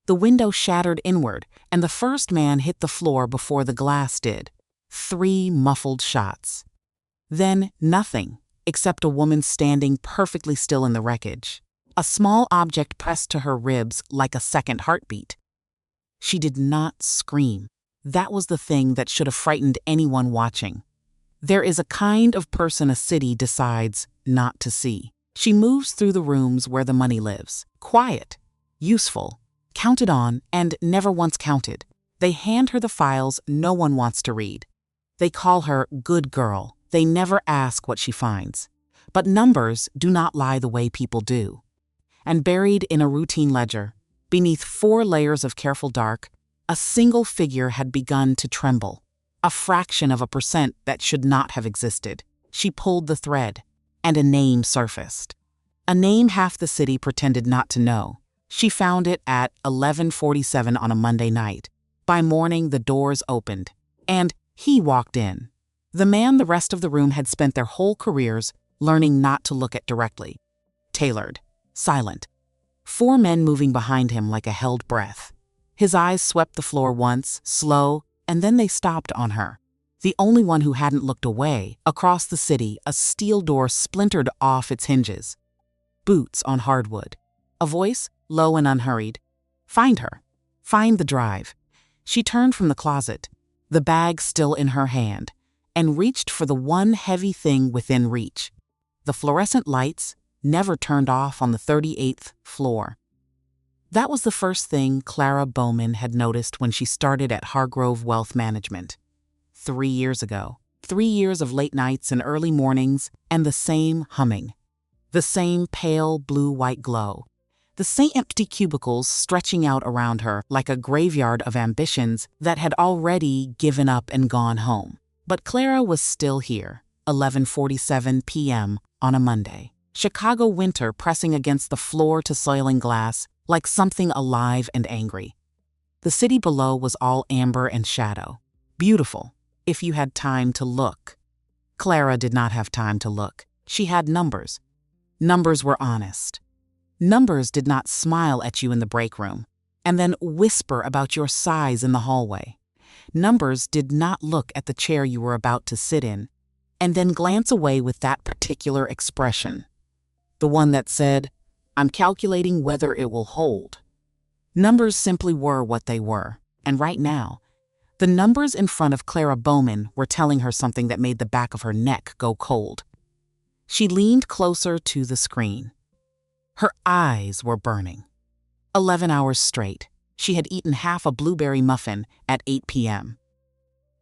The window shattered inward, and the first man hit the floor before the glass did. 3 muffled shots. Then nothing, except a woman standing perfectly still in the wreckage. A small object pressed to her ribs like a second heartbeat. She did not scream. That was the thing that should have frightened anyone watching. There is a kind of person a city decides not to see. She moves through the rooms where the money lives. Quiet, useful, counted on, and never once counted. They hand her the files no one wants to read. They call her good girl. They never ask what she finds. But numbers do not lie the way people do. And buried in a routine ledger, beneath 4 layers of careful dark, a single figure had begun to tremble. A fraction of a percent that should not have existed. She pulled the thread, and a name surfaced. A name half the city pretended not to know. She found it at 11:47 on a Monday night. By morning, the doors opened, and he walked in. The man the rest of the room had spent their whole careers learning not to look at directly. Tailored, silent. 4 men moving behind him like a held breath. His eyes swept the floor once, slow, and then they stopped on her. The only one who hadn't looked away. Across the city, a steel door splintered off its hinges. Boots on hardwood. A voice, low and unhurried. Find her. Find the drive. She turned from the closet, the bag still in her hand, and reached for the one heavy thing within reach. The fluorescent lights never turned off on the 38th floor. That was the first thing Clara Bowman had noticed when she started at Hargrove Wealth Management. 3 years ago. 3 years of late nights and early mornings, and the same humming. The same pale blue-white glow. The same empty cubicles stretching out around her like a graveyard of ambitions that had already given up and gone home. But Clara was still here, 11:47 p.m. on a Monday. Chicago winter pressing against the floor-to-soiling glass like something alive and angry. The city below was all amber and shadow. Beautiful, if you had time to look. Clara did not have time to look. She had numbers. Numbers were honest. Numbers did not smile at you in the break room and then whisper about your size in the hallway. Numbers did not look at the chair you were about to sit in and then glance away with that particular expression. The one that said, "I'm calculating whether it will hold." Numbers simply were what they were, and right now, the numbers in front of Clara Bowman were telling her something that made the back of her neck go cold. She leaned closer to the screen. Her eyes were burning. 11 hours straight. She had eaten half a blueberry muffin at 8 p.m.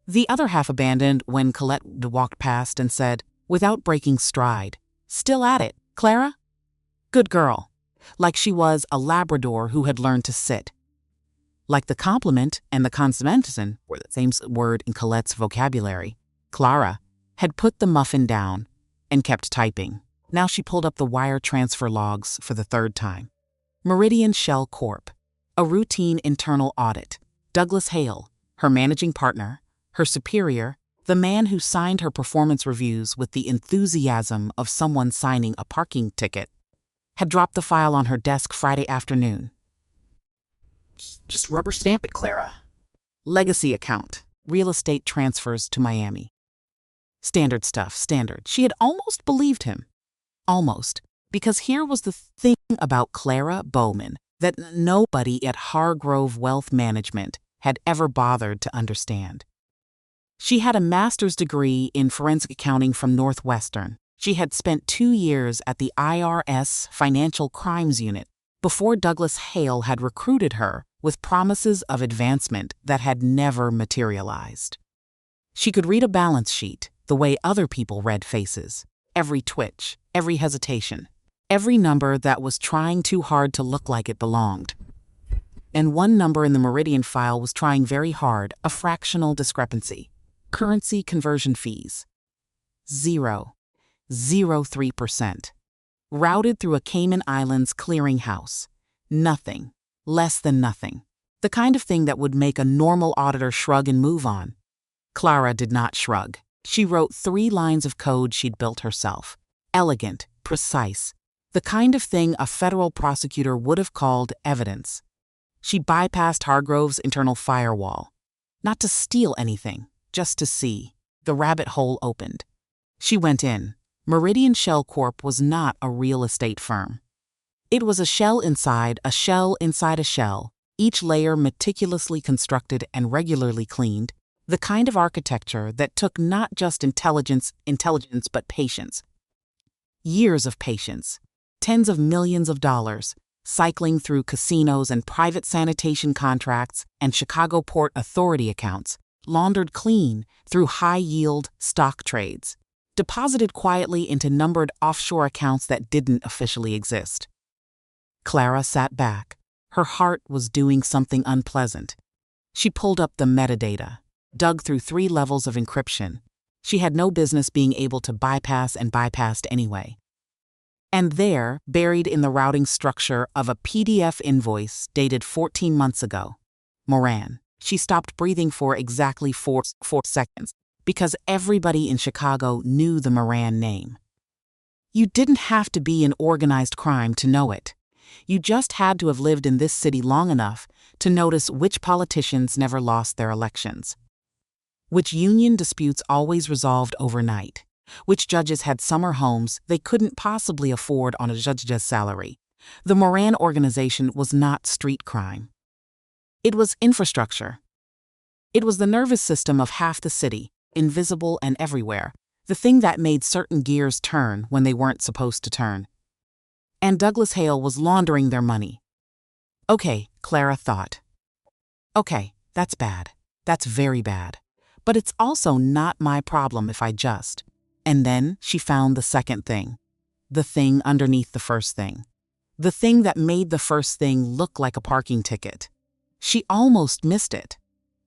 The other half abandoned when Colette walked past and said, without breaking stride, "Still at it, Clara?" Good girl. Like she was a Labrador who had learned to sit. Like the compliment and the consonantism were the same word in Colette's vocabulary. Clara had put the muffin down and kept typing. Now she pulled up the wire transfer logs for the 3rd time. Meridian Shell Corp. A routine internal audit. Douglas Hale, her managing partner, her superior, the man who signed her performance reviews with the enthusiasm of someone signing a parking ticket, had dropped the file on her desk Friday afternoon. Just rubber stamp it, Clara. Legacy account. Real estate transfers to Miami. Standard stuff, standard. She had almost believed him. Almost. Because here was the thing about Clara Bowman that nobody at Hargrove Wealth Management had ever bothered to understand. She had a master's degree in forensic accounting from Northwestern. She had spent 2 years at the IRS Financial Crimes Unit before Douglas Hale had recruited her with promises of advancement that had never materialized. She could read a balance sheet the way other people read faces, every twitch, every hesitation, every number that was trying too hard to look like it belonged. And one number in the Meridian file was trying very hard, a fractional discrepancy. Currency conversion fees. 0.03%. Routed through a Cayman Islands clearinghouse. Nothing. Less than nothing. The kind of thing that would make a normal auditor shrug and move on. Clara did not shrug. She wrote 3 lines of code she'd built herself. Elegant, precise. The kind of thing a federal prosecutor would have called evidence. She bypassed Hargrove's internal firewall. Not to steal anything, just to see. The rabbit hole opened. She went in. Meridian Shell Corp was not a real estate firm. It was a shell inside a shell inside a shell, each layer meticulously constructed and regularly cleaned, the kind of architecture that took not just intelligence, but patience. Years of patience, tens of millions of dollars, cycling through casinos and private sanitation contracts and Chicago Port Authority accounts, laundered clean through high-yield stock trades, deposited quietly into numbered offshore accounts that didn't officially exist. Clara sat back. Her heart was doing something unpleasant. She pulled up the metadata, dug through 3 levels of encryption. She had no business being able to bypass and bypassed anyway. And there, buried in the routing structure of a PDF invoice dated 14 months ago, Moran. She stopped breathing for exactly 4 seconds, because everybody in Chicago knew the Moran name. You didn't have to be in organized crime to know it. You just had to have lived in this city long enough to notice which politicians never lost their elections, which union disputes always resolved overnight, which judges had summer homes they couldn't possibly afford on a judge's salary. The Moran organization was not street crime. It was infrastructure. It was the nervous system of half the city, invisible and everywhere, the thing that made certain gears turn when they weren't supposed to turn. And Douglas Hale was laundering their money. Okay, Clara thought. Okay, that's bad. That's very bad. But it's also not my problem if I just. And then she found the second thing. The thing underneath the first thing. The thing that made the first thing look like a parking ticket. She almost missed it.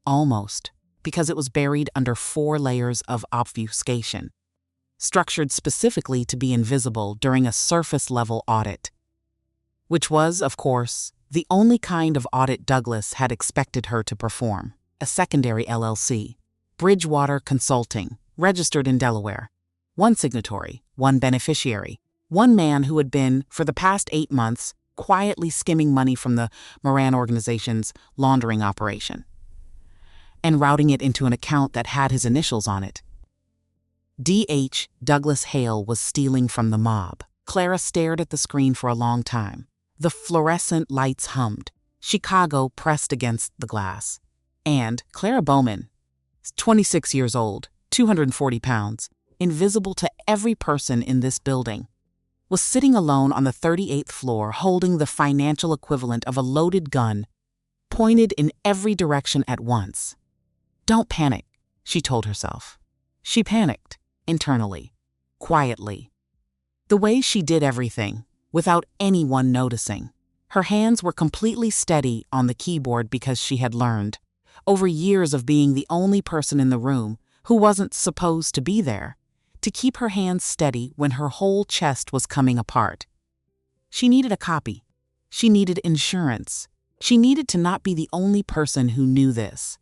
Almost. Because it was buried under 4 layers of obfuscation, structured specifically to be invisible during a surface-level audit. Which was, of course, the only kind of audit Douglas had expected her to perform. A secondary LLC. Bridgewater Consulting, registered in Delaware. 1 signatory, 1 beneficiary, 1 man who had been, for the past 8 months, quietly skimming money from the Moran organization's laundering operation and routing it into an account that had his initials on it. D.H. Douglas Hale was stealing from the mob. Clara stared at the screen for a long time. The fluorescent lights hummed. Chicago pressed against the glass. And Clara Bowman, 26 years old, 240 pounds, invisible to every person in this building, was sitting alone on the 38th floor holding the financial equivalent of a loaded gun, pointed in every direction at once. Don't panic, she told herself. She panicked, internally, quietly. The way she did everything, without anyone noticing. Her hands were completely steady on the keyboard because she had learned, over years of being the only person in the room who wasn't supposed to be there, to keep her hands steady when her whole chest was coming apart. She needed a copy. She needed insurance. She needed to not be the only person who knew this.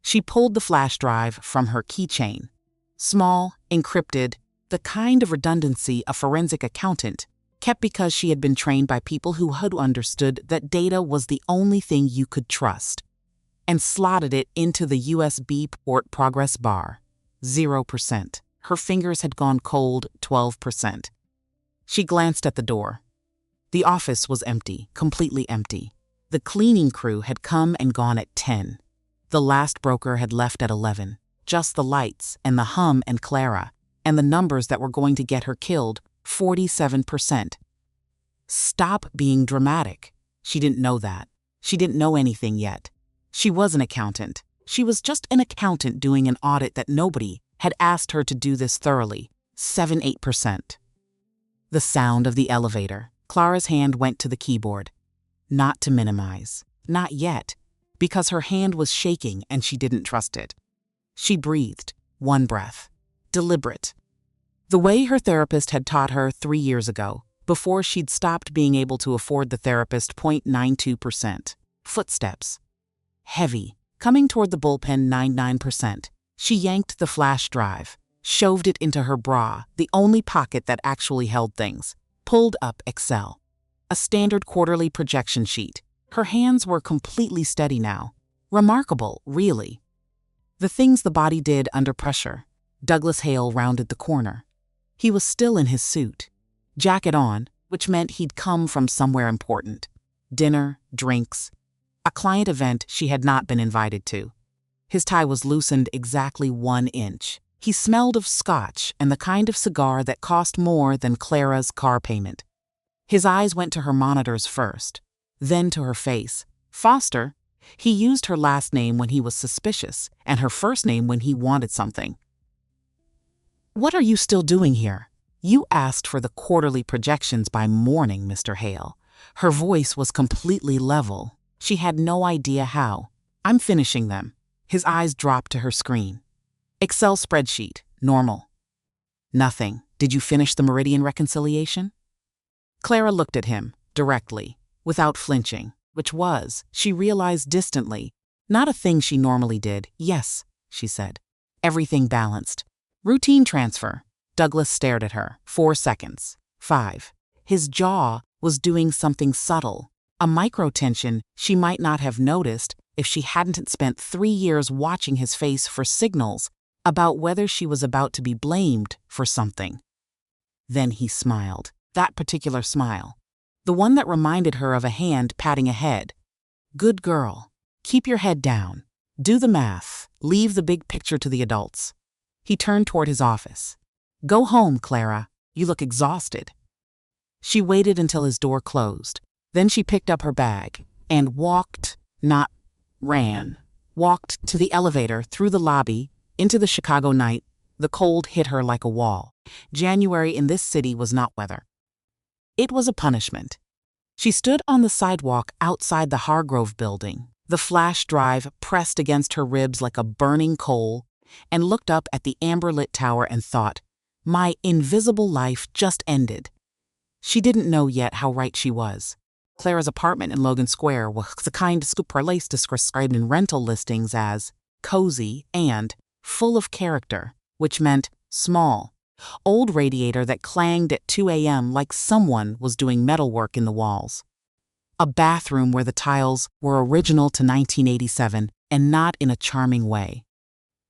She pulled the flash drive from her keychain. Small, encrypted, the kind of redundancy a forensic accountant kept because she had been trained by people who had understood that data was the only thing you could trust, and slotted it into the USB port progress bar. 0%. Her fingers had gone cold. 12%. She glanced at the door. The office was empty, completely empty. The cleaning crew had come and gone at 10. The last broker had left at 11. Just the lights and the hum and Clara, and the numbers that were going to get her killed, 47%. Stop being dramatic. She didn't know that. She didn't know anything yet. She was an accountant. She was just an accountant doing an audit that nobody had asked her to do this thoroughly. 7-8%. The sound of the elevator. Clara's hand went to the keyboard. Not to minimize. Not yet. Because her hand was shaking and she didn't trust it. She breathed. 1 breath. Deliberate. The way her therapist had taught her 3 years ago, before she'd stopped being able to afford the therapist. 0.92%. Footsteps. Heavy. Coming toward the bullpen. 99%. She yanked the flash drive, shoved it into her bra, the only pocket that actually held things, pulled up Excel. A standard quarterly projection sheet. Her hands were completely steady now. Remarkable, really. The things the body did under pressure. Douglas Hale rounded the corner. He was still in his suit. Jacket on, which meant he'd come from somewhere important. Dinner, drinks, a client event she had not been invited to. His tie was loosened exactly 1 inch. He smelled of scotch and the kind of cigar that cost more than Clara's car payment. His eyes went to her monitors first, then to her face. Foster. He used her last name when he was suspicious and her first name when he wanted something. "What are you still doing here? You asked for the quarterly projections by morning, Mr. Hale." Her voice was completely level. She had no idea how. "I'm finishing them." His eyes dropped to her screen. "Excel spreadsheet, normal." "Nothing. Did you finish the meridian reconciliation?" Clara looked at him, directly, without flinching, which was, she realized distantly, not a thing she normally did. "Yes," she said. "Everything balanced." "Routine transfer." Douglas stared at her. 4 seconds. 5. His jaw was doing something subtle, a micro-tension she might not have noticed if she hadn't spent 3 years watching his face for signals about whether she was about to be blamed for something. Then he smiled. That particular smile. The one that reminded her of a hand patting a head. "Good girl. Keep your head down. Do the math. Leave the big picture to the adults." He turned toward his office. "Go home, Clara. You look exhausted." She waited until his door closed. Then she picked up her bag and walked to the elevator, through the lobby, into the Chicago night. The cold hit her like a wall. January in this city was not weather. It was a punishment. She stood on the sidewalk outside the Hargrove building, the flash drive pressed against her ribs like a burning coal, and looked up at the amber-lit tower and thought, my invisible life just ended. She didn't know yet how right she was. Clara's apartment in Logan Square was the kind scoop place described in rental listings as cozy and full of character, which meant small. Old radiator that clanged at 2 a.m. like someone was doing metalwork in the walls. A bathroom where the tiles were original to 1987 and not in a charming way.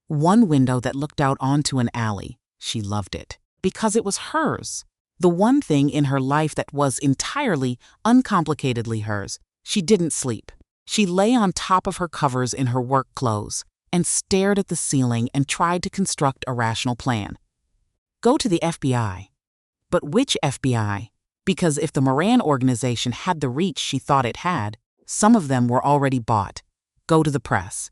One window that looked out onto an alley. She loved it because it was hers. The one thing in her life that was entirely, uncomplicatedly hers. She didn't sleep. She lay on top of her covers in her work clothes and stared at the ceiling and tried to construct a rational plan. Go to the FBI. But which FBI? Because if the Moran organization had the reach she thought it had, some of them were already bought. Go to the press.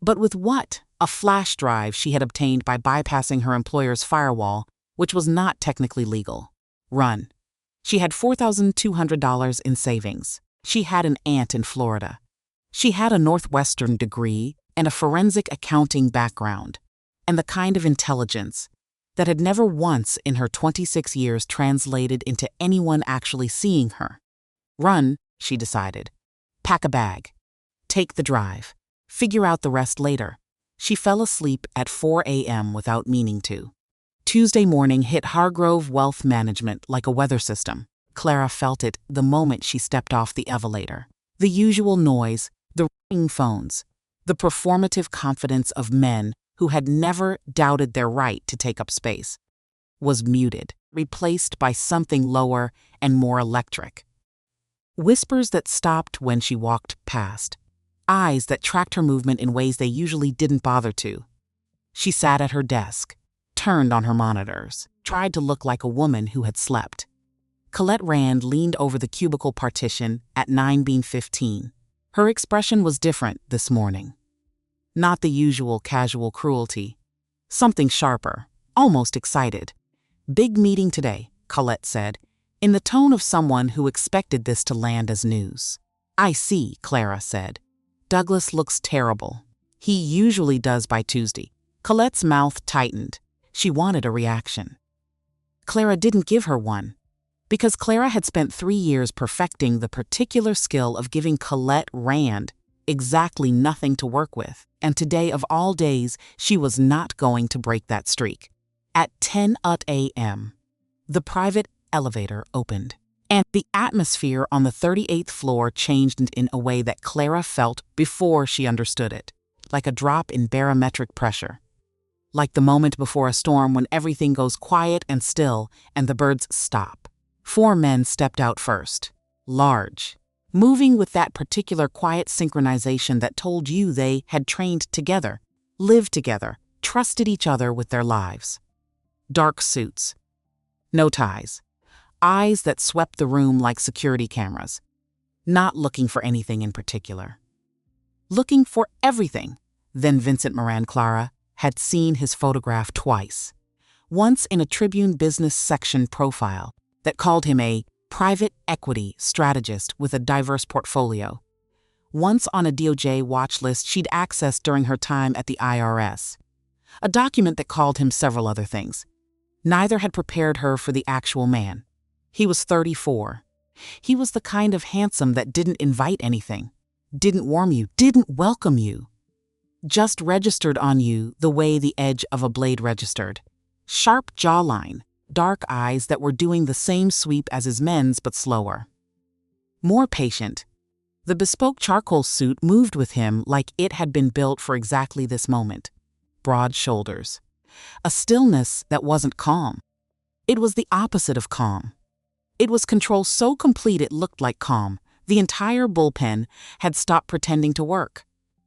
But with what? A flash drive she had obtained by bypassing her employer's firewall, which was not technically legal. Run. She had $4,200 in savings. She had an aunt in Florida. She had a Northwestern degree and a forensic accounting background, and the kind of intelligence that had never once in her 26 years translated into anyone actually seeing her. Run, she decided. Pack a bag. Take the drive. Figure out the rest later. She fell asleep at 4 a.m. without meaning to. Tuesday morning hit Hargrove Wealth Management like a weather system. Clara felt it the moment she stepped off the elevator. The usual noise, the ringing phones, the performative confidence of men who had never doubted their right to take up space, was muted, replaced by something lower and more electric. Whispers that stopped when she walked past. Eyes that tracked her movement in ways they usually didn't bother to. She sat at her desk, turned on her monitors, tried to look like a woman who had slept. Colette Rand leaned over the cubicle partition at 9:15. Her expression was different this morning. Not the usual casual cruelty. Something sharper, almost excited. Big meeting today, Colette said, in the tone of someone who expected this to land as news. I see, Clara said. Douglas looks terrible. He usually does by Tuesday. Colette's mouth tightened. She wanted a reaction. Clara didn't give her one, because Clara had spent 3 years perfecting the particular skill of giving Colette Rand exactly nothing to work with, and today of all days, she was not going to break that streak. At 10 a.m., the private elevator opened, And the atmosphere on the 38th floor changed in a way that Clara felt before she understood it, like a drop in barometric pressure. Like the moment before a storm when everything goes quiet and still and the birds stop. 4 men stepped out first, large, moving with that particular quiet synchronization that told you they had trained together, lived together, trusted each other with their lives. Dark suits, no ties, eyes that swept the room like security cameras, not looking for anything in particular. Looking for everything. Then Vincent Moran Clara had seen his photograph twice. Once in a Tribune business section profile that called him a private equity strategist with a diverse portfolio. Once on a DOJ watch list she'd accessed during her time at the IRS. A document that called him several other things. Neither had prepared her for the actual man. He was 34. He was the kind of handsome that didn't invite anything, didn't warm you, didn't welcome you. Just registered on you the way the edge of a blade registered. Sharp jawline, dark eyes that were doing the same sweep as his men's but slower. More patient. The bespoke charcoal suit moved with him like it had been built for exactly this moment. Broad shoulders. A stillness that wasn't calm. It was the opposite of calm. It was control so complete it looked like calm. The entire bullpen had stopped pretending to work.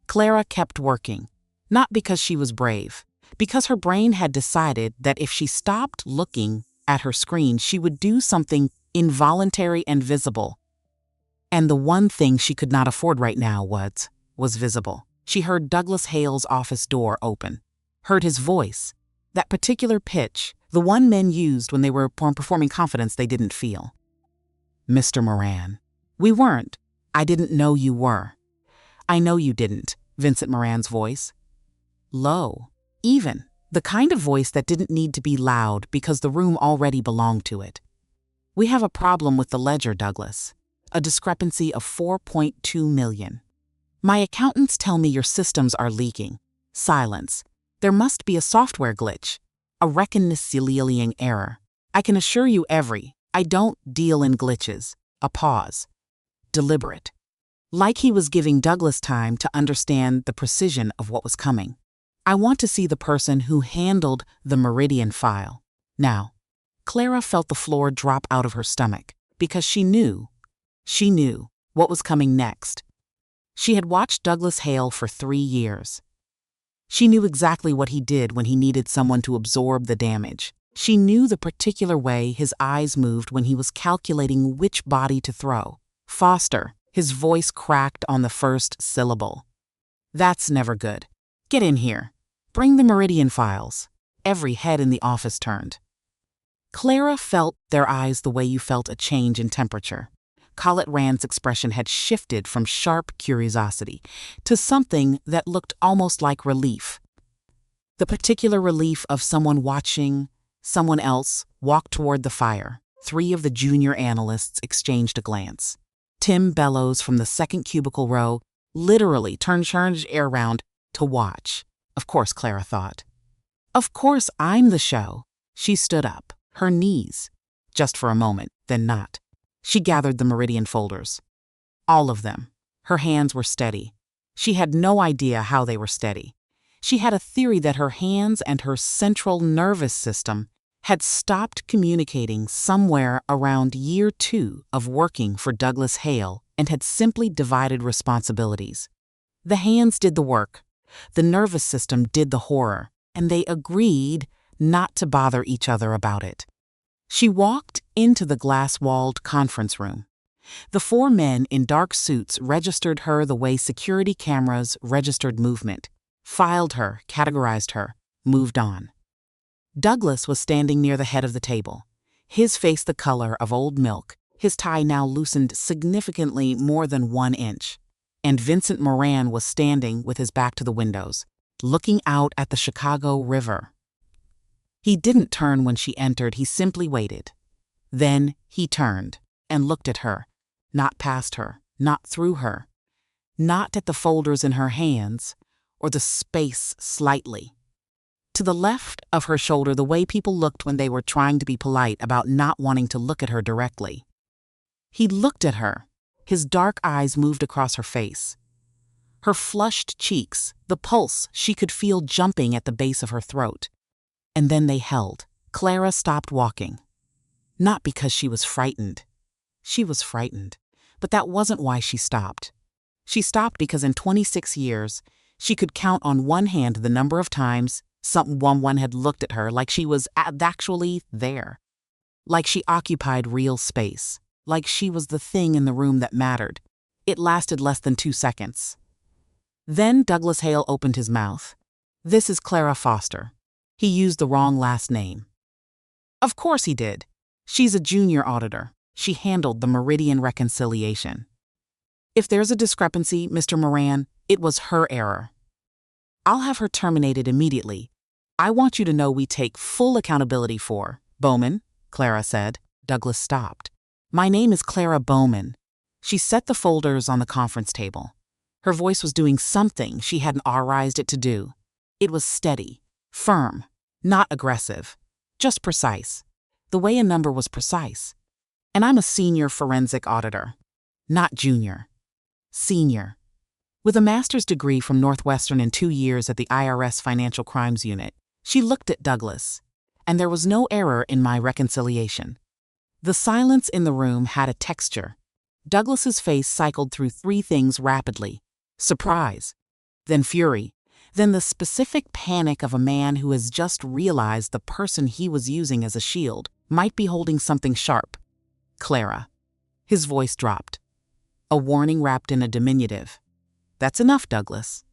Clara kept working, not because she was brave, because her brain had decided that if she stopped looking at her screen, she would do something involuntary and visible. And the one thing she could not afford right now was visible. She heard Douglas Hale's office door open, heard his voice, that particular pitch, the one men used when they were performing confidence they didn't feel. Mr. Moran. We weren't. I didn't know you were. I know you didn't, Vincent Moran's voice. Low, even, the kind of voice that didn't need to be loud because the room already belonged to it. We have a problem with the ledger, Douglas. A discrepancy of $4.2 million. My accountants tell me your systems are leaking. Silence. There must be a software glitch. A reconciliating error. I can assure you I don't deal in glitches. A pause. Deliberate. Like he was giving Douglas time to understand the precision of what was coming. I want to see the person who handled the Meridian file. Now, Clara felt the floor drop out of her stomach because she knew what was coming next. She had watched Douglas Hale for 3 years. She knew exactly what he did when he needed someone to absorb the damage. She knew the particular way his eyes moved when he was calculating which body to throw. Foster. His voice cracked on the first syllable. That's never good. Get in here. Bring the Meridian files. Every head in the office turned. Clara felt their eyes the way you felt a change in temperature. Colette Rand's expression had shifted from sharp curiosity to something that looked almost like relief. The particular relief of someone watching someone else walk toward the fire. 3 of the junior analysts exchanged a glance. Tim Bellows from the second cubicle row literally turned air around to watch. Of course, Clara thought. Of course I'm the show. She stood up, her knees, just for a moment, then not. She gathered the Meridian folders. All of them. Her hands were steady. She had no idea how they were steady. She had a theory that her hands and her central nervous system had stopped communicating somewhere around year 2 of working for Douglas Hale and had simply divided responsibilities. The hands did the work, the nervous system did the horror, and they agreed not to bother each other about it. She walked into the glass-walled conference room. The 4 men in dark suits registered her the way security cameras registered movement, filed her, categorized her, moved on. Douglas was standing near the head of the table, his face the color of old milk, his tie now loosened significantly more than 1 inch. And Vincent Moran was standing with his back to the windows, looking out at the Chicago River. He didn't turn when she entered, he simply waited. Then he turned and looked at her, not past her, not through her, not at the folders in her hands or the space slightly. To the left of her shoulder, the way people looked when they were trying to be polite about not wanting to look at her directly. He looked at her. His dark eyes moved across her face. Her flushed cheeks, the pulse she could feel jumping at the base of her throat. And then they held. Clara stopped walking. Not because she was frightened. She was frightened, but that wasn't why she stopped. She stopped because in 26 years, she could count on one hand the number of times someone had looked at her like she was actually there. Like she occupied real space. Like she was the thing in the room that mattered. It lasted less than 2 seconds. Then Douglas Hale opened his mouth. "This is Clara Foster." He used the wrong last name. Of course he did. She's a junior auditor. She handled the Meridian reconciliation. If there's a discrepancy, Mr. Moran, it was her error. I'll have her terminated immediately. I want you to know we take full accountability for Bowman, Clara said. Douglas stopped. My name is Clara Bowman. She set the folders on the conference table. Her voice was doing something she hadn't authorized it to do. It was steady, firm, not aggressive, just precise. The way a number was precise. And I'm a senior forensic auditor, not junior. Senior. With a master's degree from Northwestern and 2 years at the IRS Financial Crimes Unit, she looked at Douglas, and there was no error in my reconciliation. The silence in the room had a texture. Douglas's face cycled through 3 things rapidly. Surprise, then fury, then the specific panic of a man who has just realized the person he was using as a shield might be holding something sharp. Clara. His voice dropped. A warning wrapped in a diminutive. That's enough, Douglas.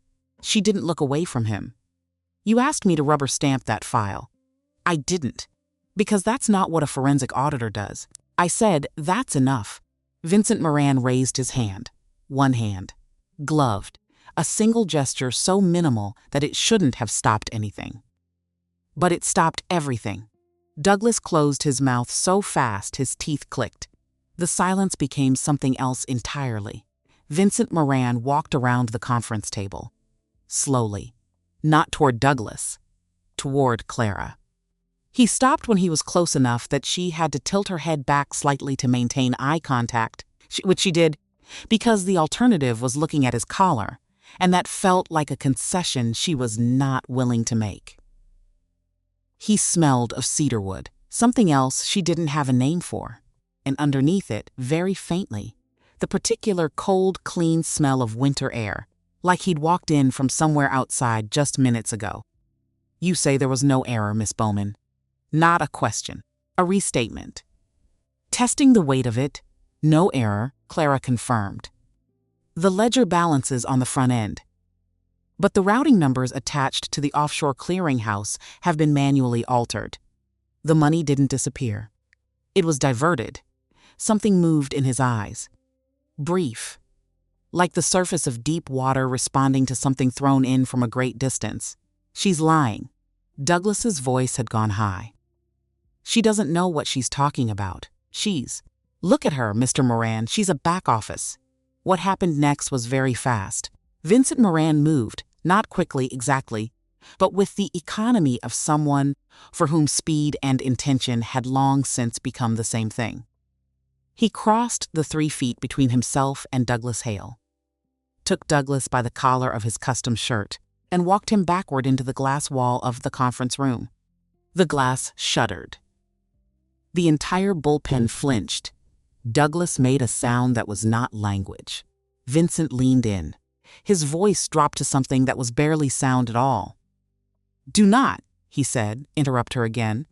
She didn't look away from him. You asked me to rubber stamp that file. I didn't. Because that's not what a forensic auditor does. I said, that's enough. Vincent Moran raised his hand. One hand. Gloved. A single gesture so minimal that it shouldn't have stopped anything. But it stopped everything. Douglas closed his mouth so fast his teeth clicked. The silence became something else entirely. Vincent Moran walked around the conference table. Slowly. Not toward Douglas. Toward Clara. He stopped when he was close enough that she had to tilt her head back slightly to maintain eye contact, which she did, because the alternative was looking at his collar, and that felt like a concession she was not willing to make. He smelled of cedarwood, something else she didn't have a name for, and underneath it, very faintly, the particular cold, clean smell of winter air, like he'd walked in from somewhere outside just minutes ago. You say there was no error, Miss Bowman. Not a question, a restatement. Testing the weight of it, no error, Clara confirmed. The ledger balances on the front end. But the routing numbers attached to the offshore clearinghouse have been manually altered. The money didn't disappear. It was diverted. Something moved in his eyes. Brief. Like the surface of deep water responding to something thrown in from a great distance. She's lying. Douglas's voice had gone high. She doesn't know what she's talking about. Look at her, Mr. Moran, she's a back office. What happened next was very fast. Vincent Moran moved, not quickly exactly, but with the economy of someone for whom speed and intention had long since become the same thing. He crossed the 3 feet between himself and Douglas Hale, took Douglas by the collar of his custom shirt, and walked him backward into the glass wall of the conference room. The glass shuddered. The entire bullpen flinched. Douglas made a sound that was not language. Vincent leaned in. His voice dropped to something that was barely sound at all. Do not, he said, interrupt her again,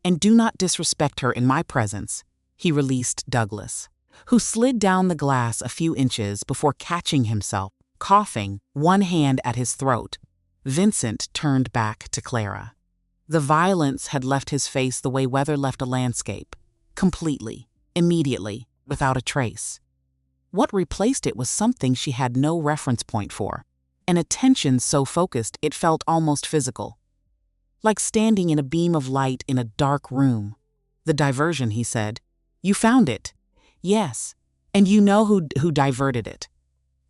and do not disrespect her in my presence. He released Douglas, who slid down the glass a few inches before catching himself, coughing, one hand at his throat. Vincent turned back to Clara. The violence had left his face the way weather left a landscape, completely, immediately, without a trace. What replaced it was something she had no reference point for, an attention so focused it felt almost physical. Like standing in a beam of light in a dark room. The diversion, he said. You found it. Yes. And you know who diverted it.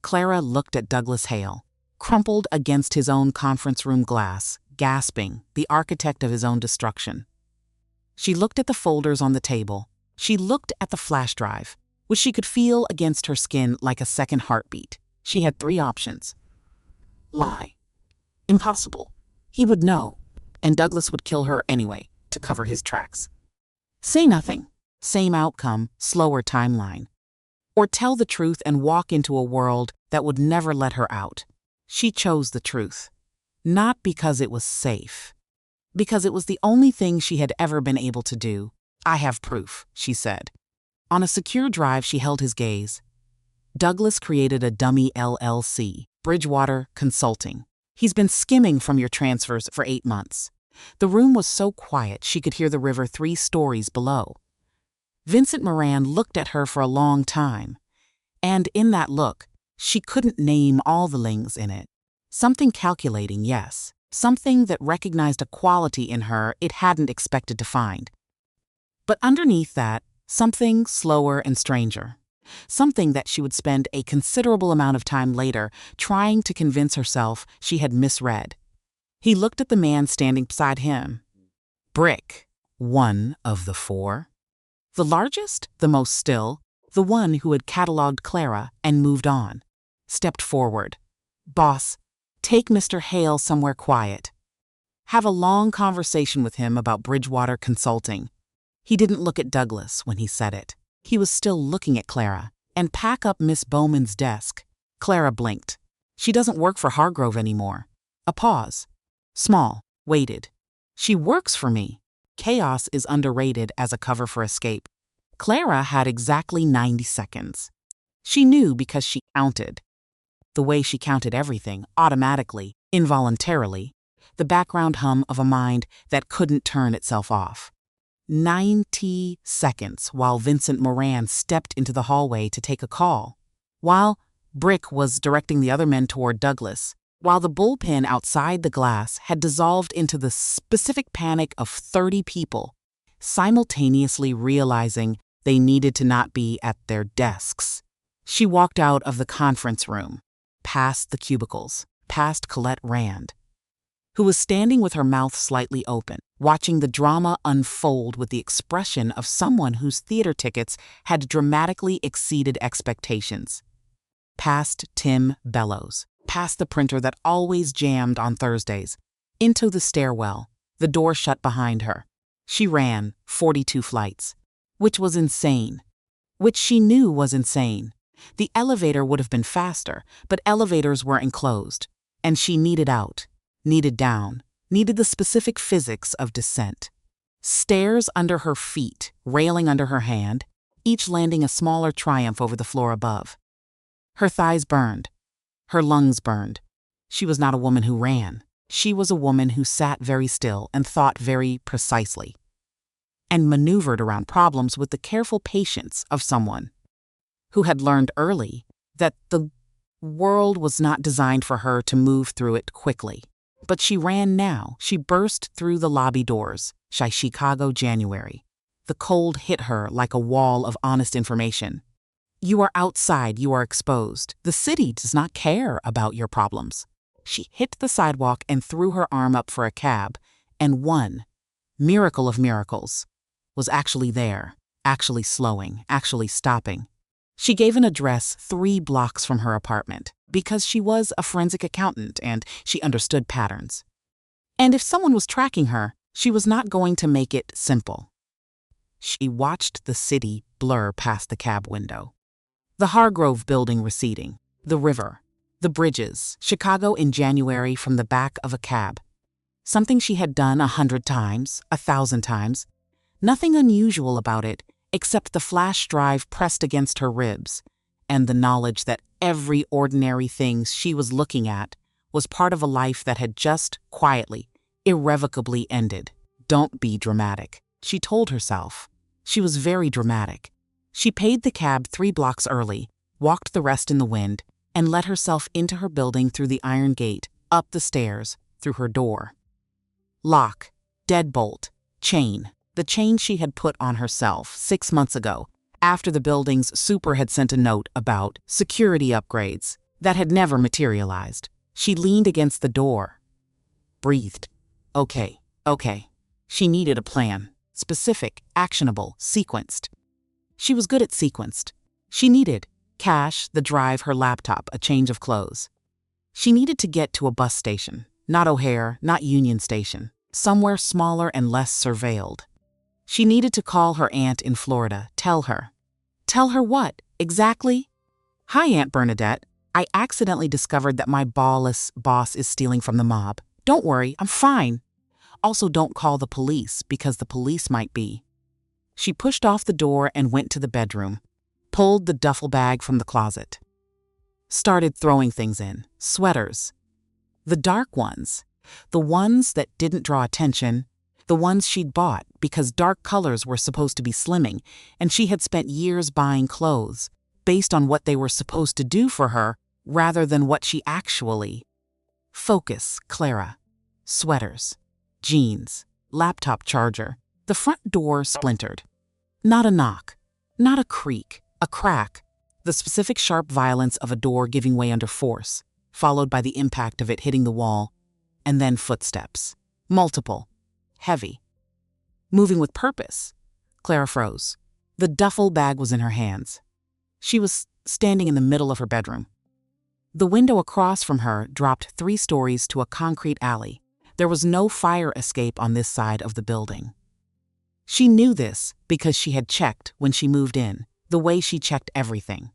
Clara looked at Douglas Hale, crumpled against his own conference room glass, gasping, the architect of his own destruction. She looked at the folders on the table. She looked at the flash drive. which she could feel against her skin like a second heartbeat. She had 3 options. Lie. Impossible. He would know, and Douglas would kill her anyway to cover his tracks. Say nothing. Same outcome, slower timeline. Or tell the truth and walk into a world that would never let her out. She chose the truth. Not because it was safe. Because it was the only thing she had ever been able to do. I have proof, she said. On a secure drive, she held his gaze. Douglas created a dummy LLC, Bridgewater Consulting. He's been skimming from your transfers for 8 months. The room was so quiet she could hear the river 3 stories below. Vincent Moran looked at her for a long time. And in that look, she couldn't name all the lings in it. Something calculating, yes. Something that recognized a quality in her it hadn't expected to find. But underneath that, something slower and stranger. Something that she would spend a considerable amount of time later trying to convince herself she had misread. He looked at the man standing beside him. Brick, one of the 4. The largest, the most still, the one who had cataloged Clara and moved on. Stepped forward. Boss, take Mr. Hale somewhere quiet. Have a long conversation with him about Bridgewater Consulting. He didn't look at Douglas when he said it. He was still looking at Clara. And pack up Miss Bowman's desk. Clara blinked. She doesn't work for Hargrove anymore. A pause. Small. Waited. She works for me. Chaos is underrated as a cover for escape. Clara had exactly 90 seconds. She knew because she counted. The way she counted everything, automatically, involuntarily. The background hum of a mind that couldn't turn itself off. 90 seconds while Vincent Moran stepped into the hallway to take a call. While Brick was directing the other men toward Douglas. While the bullpen outside the glass had dissolved into the specific panic of 30 people, simultaneously realizing they needed to not be at their desks. She walked out of the conference room, past the cubicles, past Colette Rand, who was standing with her mouth slightly open, watching the drama unfold with the expression of someone whose theater tickets had dramatically exceeded expectations. Past Tim Bellows, past the printer that always jammed on Thursdays, into the stairwell, the door shut behind her. She ran 42 flights, which was insane, which she knew was insane. The elevator would have been faster, but elevators were enclosed, and she needed out. Needed down, needed the specific physics of descent. Stairs under her feet, railing under her hand, each landing a smaller triumph over the floor above. Her thighs burned. Her lungs burned. She was not a woman who ran. She was a woman who sat very still and thought very precisely, and maneuvered around problems with the careful patience of someone who had learned early that the world was not designed for her to move through it quickly. But she ran now. She burst through the lobby doors. Chicago, January. The cold hit her like a wall of honest information. You are outside. You are exposed. The city does not care about your problems. She hit the sidewalk and threw her arm up for a cab, and one, miracle of miracles, was actually there, actually slowing, actually stopping. She gave an address 3 blocks from her apartment because she was a forensic accountant and she understood patterns. And if someone was tracking her, she was not going to make it simple. She watched the city blur past the cab window. The Hargrove building receding, the river, the bridges, Chicago in January from the back of a cab. Something she had done 100 times, 1,000 times. Nothing unusual about it, except the flash drive pressed against her ribs, and the knowledge that every ordinary thing she was looking at was part of a life that had just, quietly, irrevocably ended. Don't be dramatic, she told herself. She was very dramatic. She paid the cab 3 blocks early, walked the rest in the wind, and let herself into her building through the iron gate, up the stairs, through her door. Lock, deadbolt, chain. The chain she had put on herself 6 months ago, after the building's super had sent a note about security upgrades that had never materialized. She leaned against the door, breathed. Okay. She needed a plan. Specific, actionable, sequenced. She was good at sequenced. She needed cash, the drive, her laptop, a change of clothes. She needed to get to a bus station, not O'Hare, not Union Station, somewhere smaller and less surveilled. She needed to call her aunt in Florida, tell her. Tell her what, exactly? Hi, Aunt Bernadette. I accidentally discovered that my boss is stealing from the mob. Don't worry, I'm fine. Also, don't call the police because the police might be. She pushed off the door and went to the bedroom, pulled the duffel bag from the closet. Started throwing things in, sweaters. The dark ones, the ones that didn't draw attention, the ones she'd bought because dark colors were supposed to be slimming, and she had spent years buying clothes based on what they were supposed to do for her rather than what she actually. Focus, Clara. Sweaters, jeans, laptop charger. The front door splintered. Not a knock, not a creak, a crack. The specific sharp violence of a door giving way under force, followed by the impact of it hitting the wall, and then footsteps. Multiple. Heavy. Moving with purpose. Clara froze. The duffel bag was in her hands. She was standing in the middle of her bedroom. The window across from her dropped 3 stories to a concrete alley. There was no fire escape on this side of the building. She knew this because she had checked when she moved in, the way she checked everything.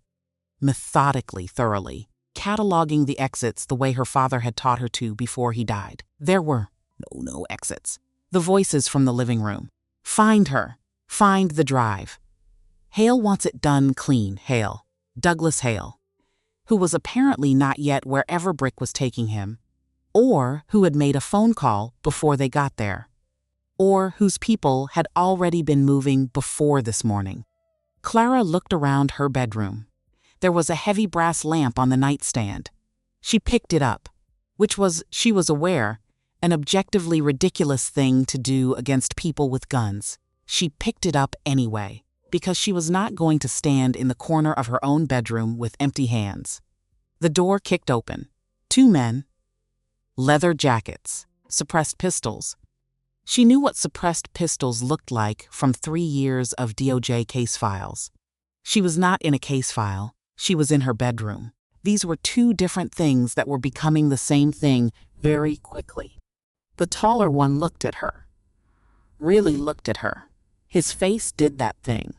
Methodically, thoroughly, cataloging the exits the way her father had taught her to before he died. There were no exits. The voices from the living room. Find her. Find the drive. Hale wants it done clean, Hale. Douglas Hale, who was apparently not yet wherever Brick was taking him, or who had made a phone call before they got there, or whose people had already been moving before this morning. Clara looked around her bedroom. There was a heavy brass lamp on the nightstand. She picked it up, which was, she was aware, an objectively ridiculous thing to do against people with guns. She picked it up anyway, because she was not going to stand in the corner of her own bedroom with empty hands. The door kicked open. 2 men. Leather jackets. Suppressed pistols. She knew what suppressed pistols looked like from 3 years of DOJ case files. She was not in a case file. She was in her bedroom. These were 2 different things that were becoming the same thing very quickly. The taller one looked at her. Really looked at her. His face did that thing.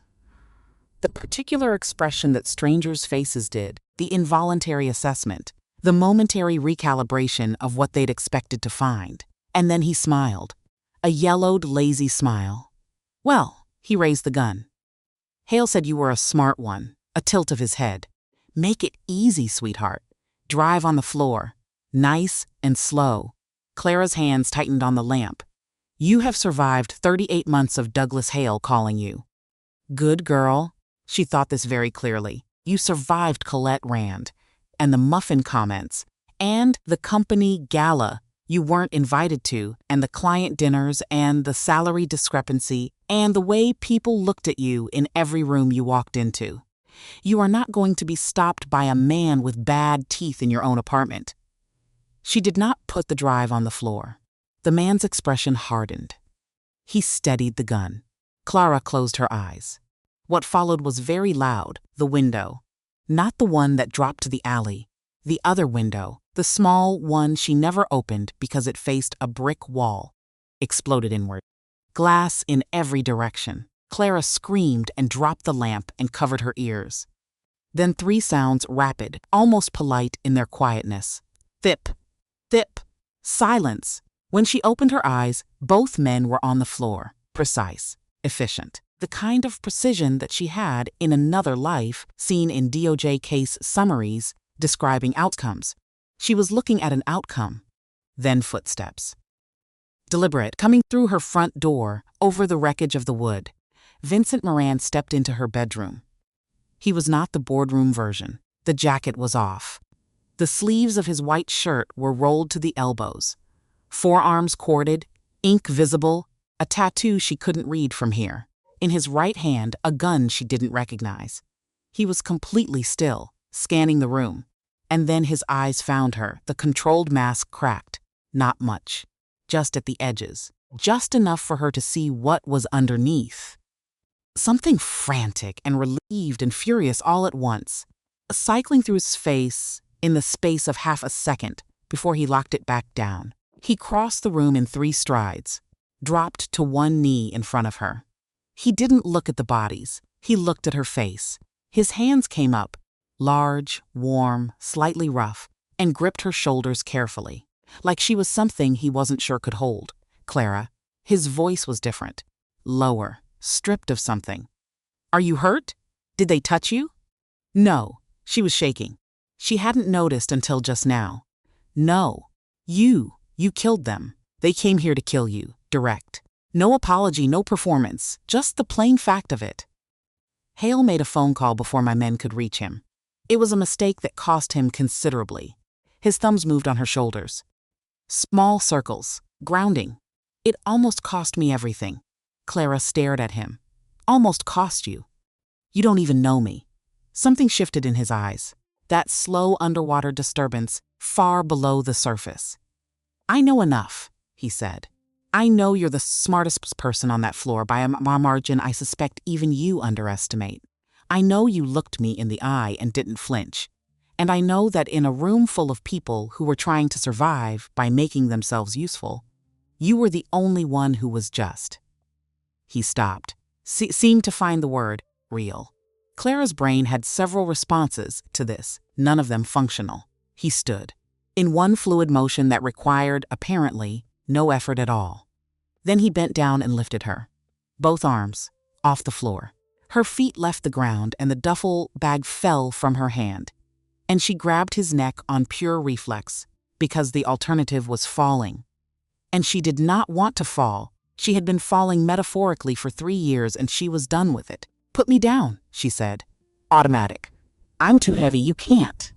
The particular expression that strangers' faces did, the involuntary assessment, the momentary recalibration of what they'd expected to find. And then he smiled. A yellowed, lazy smile. Well, he raised the gun. Hale said you were a smart one, a tilt of his head. Make it easy, sweetheart. Drive on the floor. Nice and slow. Clara's hands tightened on the lamp. You have survived 38 months of Douglas Hale calling you. Good girl. She thought this very clearly. You survived Colette Rand, and the muffin comments, and the company gala you weren't invited to, and the client dinners, and the salary discrepancy, and the way people looked at you in every room you walked into. You are not going to be stopped by a man with bad teeth in your own apartment. She did not put the drive on the floor. The man's expression hardened. He steadied the gun. Clara closed her eyes. What followed was very loud, the window. Not the one that dropped to the alley. The other window, the small one she never opened because it faced a brick wall, exploded inward. Glass in every direction. Clara screamed and dropped the lamp and covered her ears. Then 3 sounds, rapid, almost polite in their quietness. Thip. Thip. Silence. When she opened her eyes, both men were on the floor. Precise. Efficient. The kind of precision that she had in another life seen in DOJ case summaries describing outcomes. She was looking at an outcome. Then footsteps. Deliberate, coming through her front door, over the wreckage of the wood. Vincent Moran stepped into her bedroom. He was not the boardroom version. The jacket was off. The sleeves of his white shirt were rolled to the elbows. Forearms corded, ink visible, a tattoo she couldn't read from here. In his right hand, a gun she didn't recognize. He was completely still, scanning the room. And then his eyes found her, the controlled mask cracked. Not much. Just at the edges. Just enough for her to see what was underneath. something frantic and relieved and furious all at once, cycling through his face in the space of half a second before he locked it back down. He crossed the room in 3 strides, dropped to one knee in front of her. He didn't look at the bodies. He looked at her face. His hands came up, large, warm, slightly rough, and gripped her shoulders carefully, like she was something he wasn't sure could hold. Clara. His voice was different, lower, stripped of something. Are you hurt? Did they touch you? No. She was shaking. She hadn't noticed until just now. No. You killed them. They came here to kill you, direct. No apology, no performance, just the plain fact of it. Hale made a phone call before my men could reach him. It was a mistake that cost him considerably. His thumbs moved on her shoulders. Small circles, grounding. It almost cost me everything. Clara stared at him. Almost cost you. You don't even know me. Something shifted in his eyes. That slow underwater disturbance far below the surface. I know enough, he said. I know you're the smartest person on that floor by a margin I suspect even you underestimate. I know you looked me in the eye and didn't flinch. And I know that in a room full of people who were trying to survive by making themselves useful, you were the only one who was just. He stopped, seemed to find the word real. Clara's brain had several responses to this, none of them functional. He stood, in one fluid motion that required, apparently, no effort at all. Then he bent down and lifted her, both arms, off the floor. Her feet left the ground and the duffel bag fell from her hand. And she grabbed his neck on pure reflex, because the alternative was falling. And she did not want to fall. She had been falling metaphorically for 3 years and she was done with it. Put me down, she said. Automatic. I'm too heavy, you can't.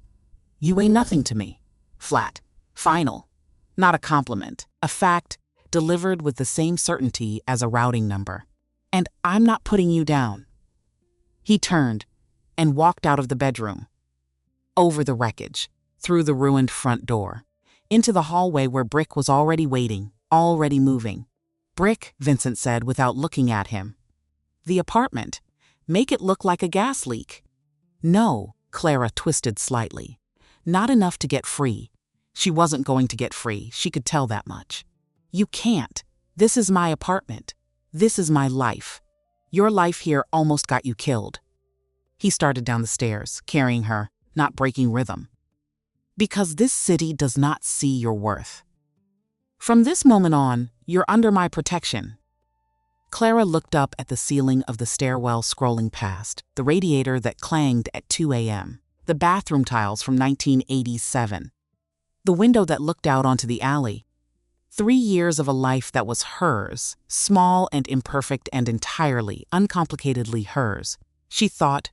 You weigh nothing to me. Flat. Final. Not a compliment. A fact delivered with the same certainty as a routing number. And I'm not putting you down. He turned and walked out of the bedroom. Over the wreckage, through the ruined front door, into the hallway where Brick was already waiting, already moving. Brick, Vincent said without looking at him. The apartment. Make it look like a gas leak. No, Clara twisted slightly. Not enough to get free. She wasn't going to get free, she could tell that much. You can't. This is my apartment. This is my life. Your life here almost got you killed. He started down the stairs, carrying her, not breaking rhythm. Because this city does not see your worth. From this moment on, you're under my protection. Clara looked up at the ceiling of the stairwell scrolling past, the radiator that clanged at 2 a.m., the bathroom tiles from 1987, the window that looked out onto the alley. 3 years of a life that was hers, small and imperfect and entirely, uncomplicatedly hers. She thought,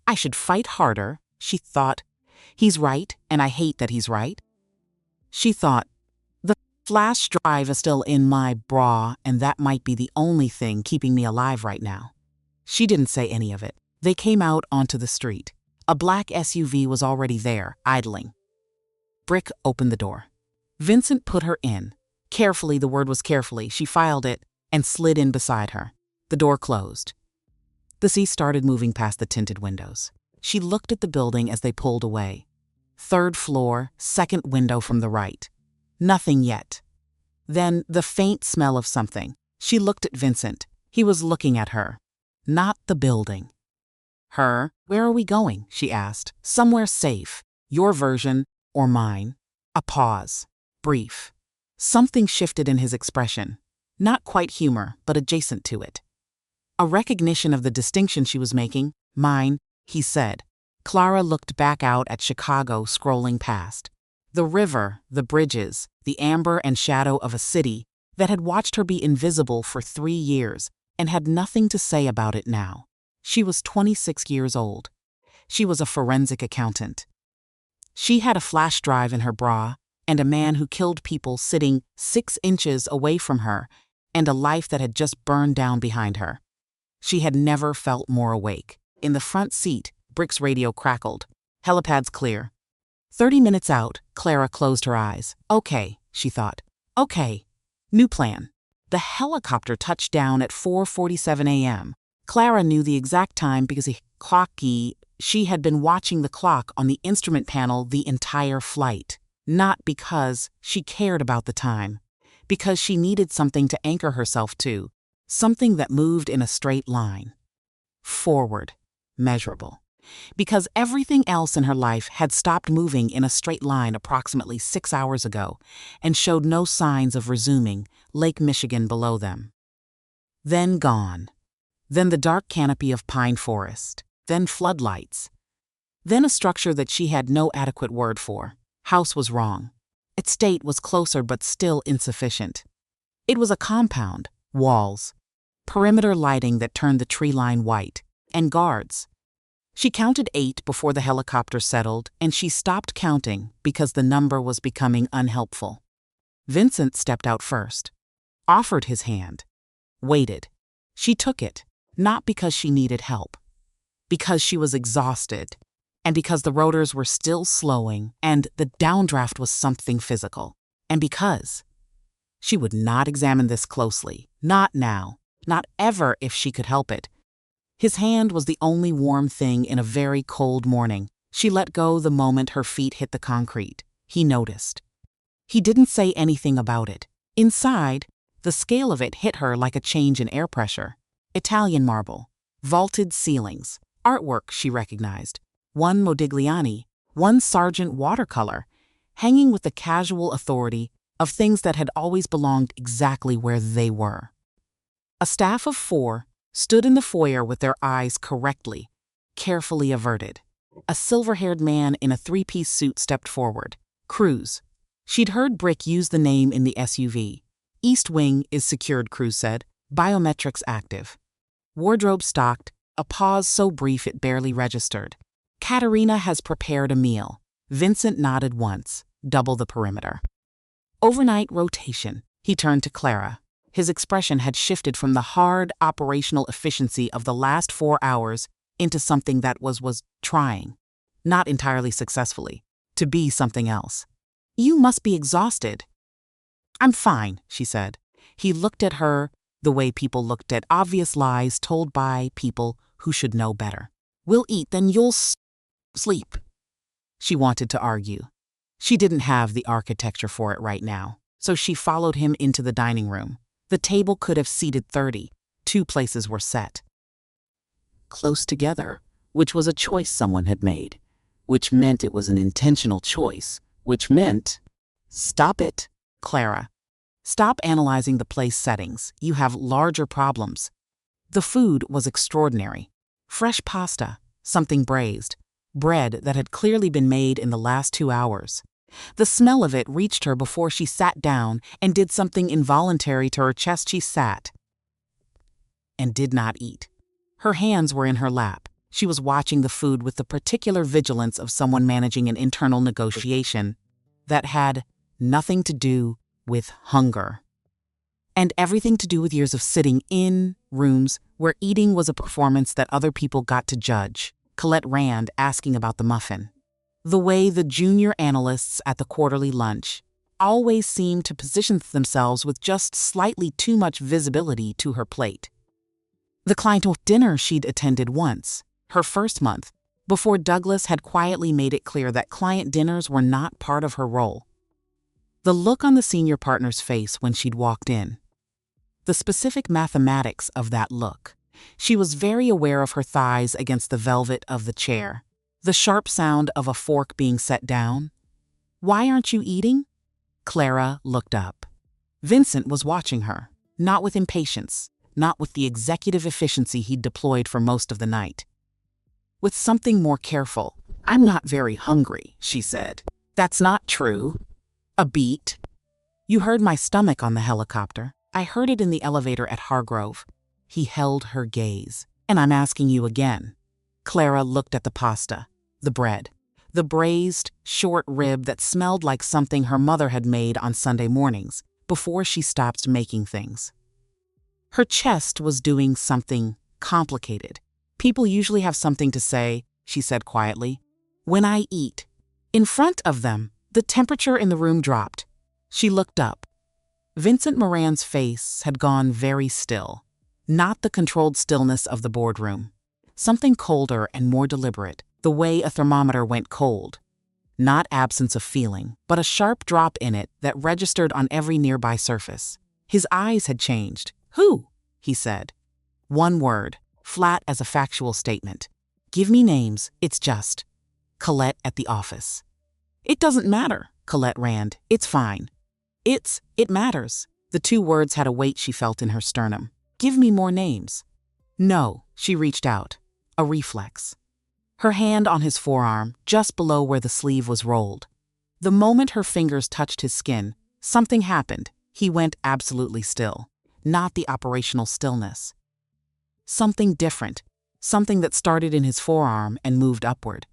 I should fight harder. She thought, he's right and I hate that he's right. She thought, the flash drive is still in my bra and that might be the only thing keeping me alive right now. She didn't say any of it. They came out onto the street. A black SUV was already there, idling. Brick opened the door. Vincent put her in. Carefully, the word was carefully, she filed it and slid in beside her. The door closed. The sea started moving past the tinted windows. She looked at the building as they pulled away. 3rd floor, 2nd window from the right. Nothing yet. Then the faint smell of something. She looked at Vincent. He was looking at her. Not the building. Her, where are we going? She asked. Somewhere safe. Your version or mine. A pause. Brief. Something shifted in his expression. Not quite humor, but adjacent to it. A recognition of the distinction she was making. Mine, he said. Clara looked back out at Chicago scrolling past. The river, the bridges, the amber and shadow of a city that had watched her be invisible for 3 years and had nothing to say about it now. She was 26 years old. She was a forensic accountant. She had a flash drive in her bra and a man who killed people sitting 6 inches away from her and a life that had just burned down behind her. She had never felt more awake. In the front seat, Brick's radio crackled. Helipad's clear. 30 minutes out, Clara closed her eyes. Okay, she thought. Okay. New plan. The helicopter touched down at 4:47 a.m. Clara knew the exact time because she had been watching the clock on the instrument panel the entire flight. Not because she cared about the time, because she needed something to anchor herself to, something that moved in a straight line. Forward, measurable. Because everything else in her life had stopped moving in a straight line approximately 6 hours ago and showed no signs of resuming, Lake Michigan below them. Then gone. Then the dark canopy of pine forest. Then floodlights. Then a structure that she had no adequate word for. House was wrong. Estate was closer but still insufficient. It was a compound, walls, perimeter lighting that turned the tree line white, and guards. She counted 8 before the helicopter settled, and she stopped counting because the number was becoming unhelpful. Vincent stepped out first, offered his hand, waited. She took it, not because she needed help, because she was exhausted, and because the rotors were still slowing, and the downdraft was something physical, and because she would not examine this closely, not now, not ever if she could help it. His hand was the only warm thing in a very cold morning. She let go the moment her feet hit the concrete. He noticed. He didn't say anything about it. Inside, the scale of it hit her like a change in air pressure. Italian marble, vaulted ceilings, artwork she recognized. One Modigliani, one Sargent watercolor, hanging with the casual authority of things that had always belonged exactly where they were. A staff of 4 stood in the foyer with their eyes carefully averted. A silver-haired man in a 3-piece suit stepped forward. Cruz. She'd heard Brick use the name in the SUV. East Wing is secured, Cruz said. Biometrics active. Wardrobe stocked, a pause so brief it barely registered. Katerina has prepared a meal. Vincent nodded once, double the perimeter. Overnight rotation. He turned to Clara. His expression had shifted from the hard operational efficiency of the last 4 hours into something that was trying, not entirely successfully, to be something else. You must be exhausted. I'm fine, she said. He looked at her the way people looked at obvious lies told by people who should know better. We'll eat, then you'll sleep. She wanted to argue. She didn't have the architecture for it right now, so she followed him into the dining room. The table could have seated 30. 2 places were set close together, which was a choice someone had made, which meant it was an intentional choice, which meant, stop it, Clara. Stop analyzing the place settings. You have larger problems. The food was extraordinary. Fresh pasta, something braised, bread that had clearly been made in the last 2 hours. The smell of it reached her before she sat down and did something involuntary to her chest. She sat and did not eat. Her hands were in her lap. She was watching the food with the particular vigilance of someone managing an internal negotiation that had nothing to do with hunger and everything to do with years of sitting in rooms where eating was a performance that other people got to judge. Colette Rand asking about the muffin. The way the junior analysts at the quarterly lunch always seemed to position themselves with just slightly too much visibility to her plate. The clientele dinner she'd attended once, her first month, before Douglas had quietly made it clear that client dinners were not part of her role. The look on the senior partner's face when she'd walked in. The specific mathematics of that look. She was very aware of her thighs against the velvet of the chair. The sharp sound of a fork being set down. Why aren't you eating? Clara looked up. Vincent was watching her, not with impatience, not with the executive efficiency he'd deployed for most of the night. With something more careful. I'm not very hungry, she said. That's not true. A beat. You heard my stomach on the helicopter. I heard it in the elevator at Hargrove. He held her gaze. And I'm asking you again. Clara looked at the pasta, the bread, the braised, short rib that smelled like something her mother had made on Sunday mornings before she stopped making things. Her chest was doing something complicated. People usually have something to say, she said quietly. When I eat. In front of them, the temperature in the room dropped. She looked up. Vincent Moran's face had gone very still. Not the controlled stillness of the boardroom. Something colder and more deliberate, the way a thermometer went cold. Not absence of feeling, but a sharp drop in it that registered on every nearby surface. His eyes had changed. "Who?" he said. One word, flat as a factual statement. "Give me names, it's just." "Colette at the office." "It doesn't matter," Colette rand. "It's fine." It matters." The two words had a weight she felt in her sternum. "Give me more names." "No," she reached out. A reflex. Her hand on his forearm, just below where the sleeve was rolled. The moment her fingers touched his skin, something happened. He went absolutely still. Not the operational stillness. Something different. Something that started in his forearm and moved upward.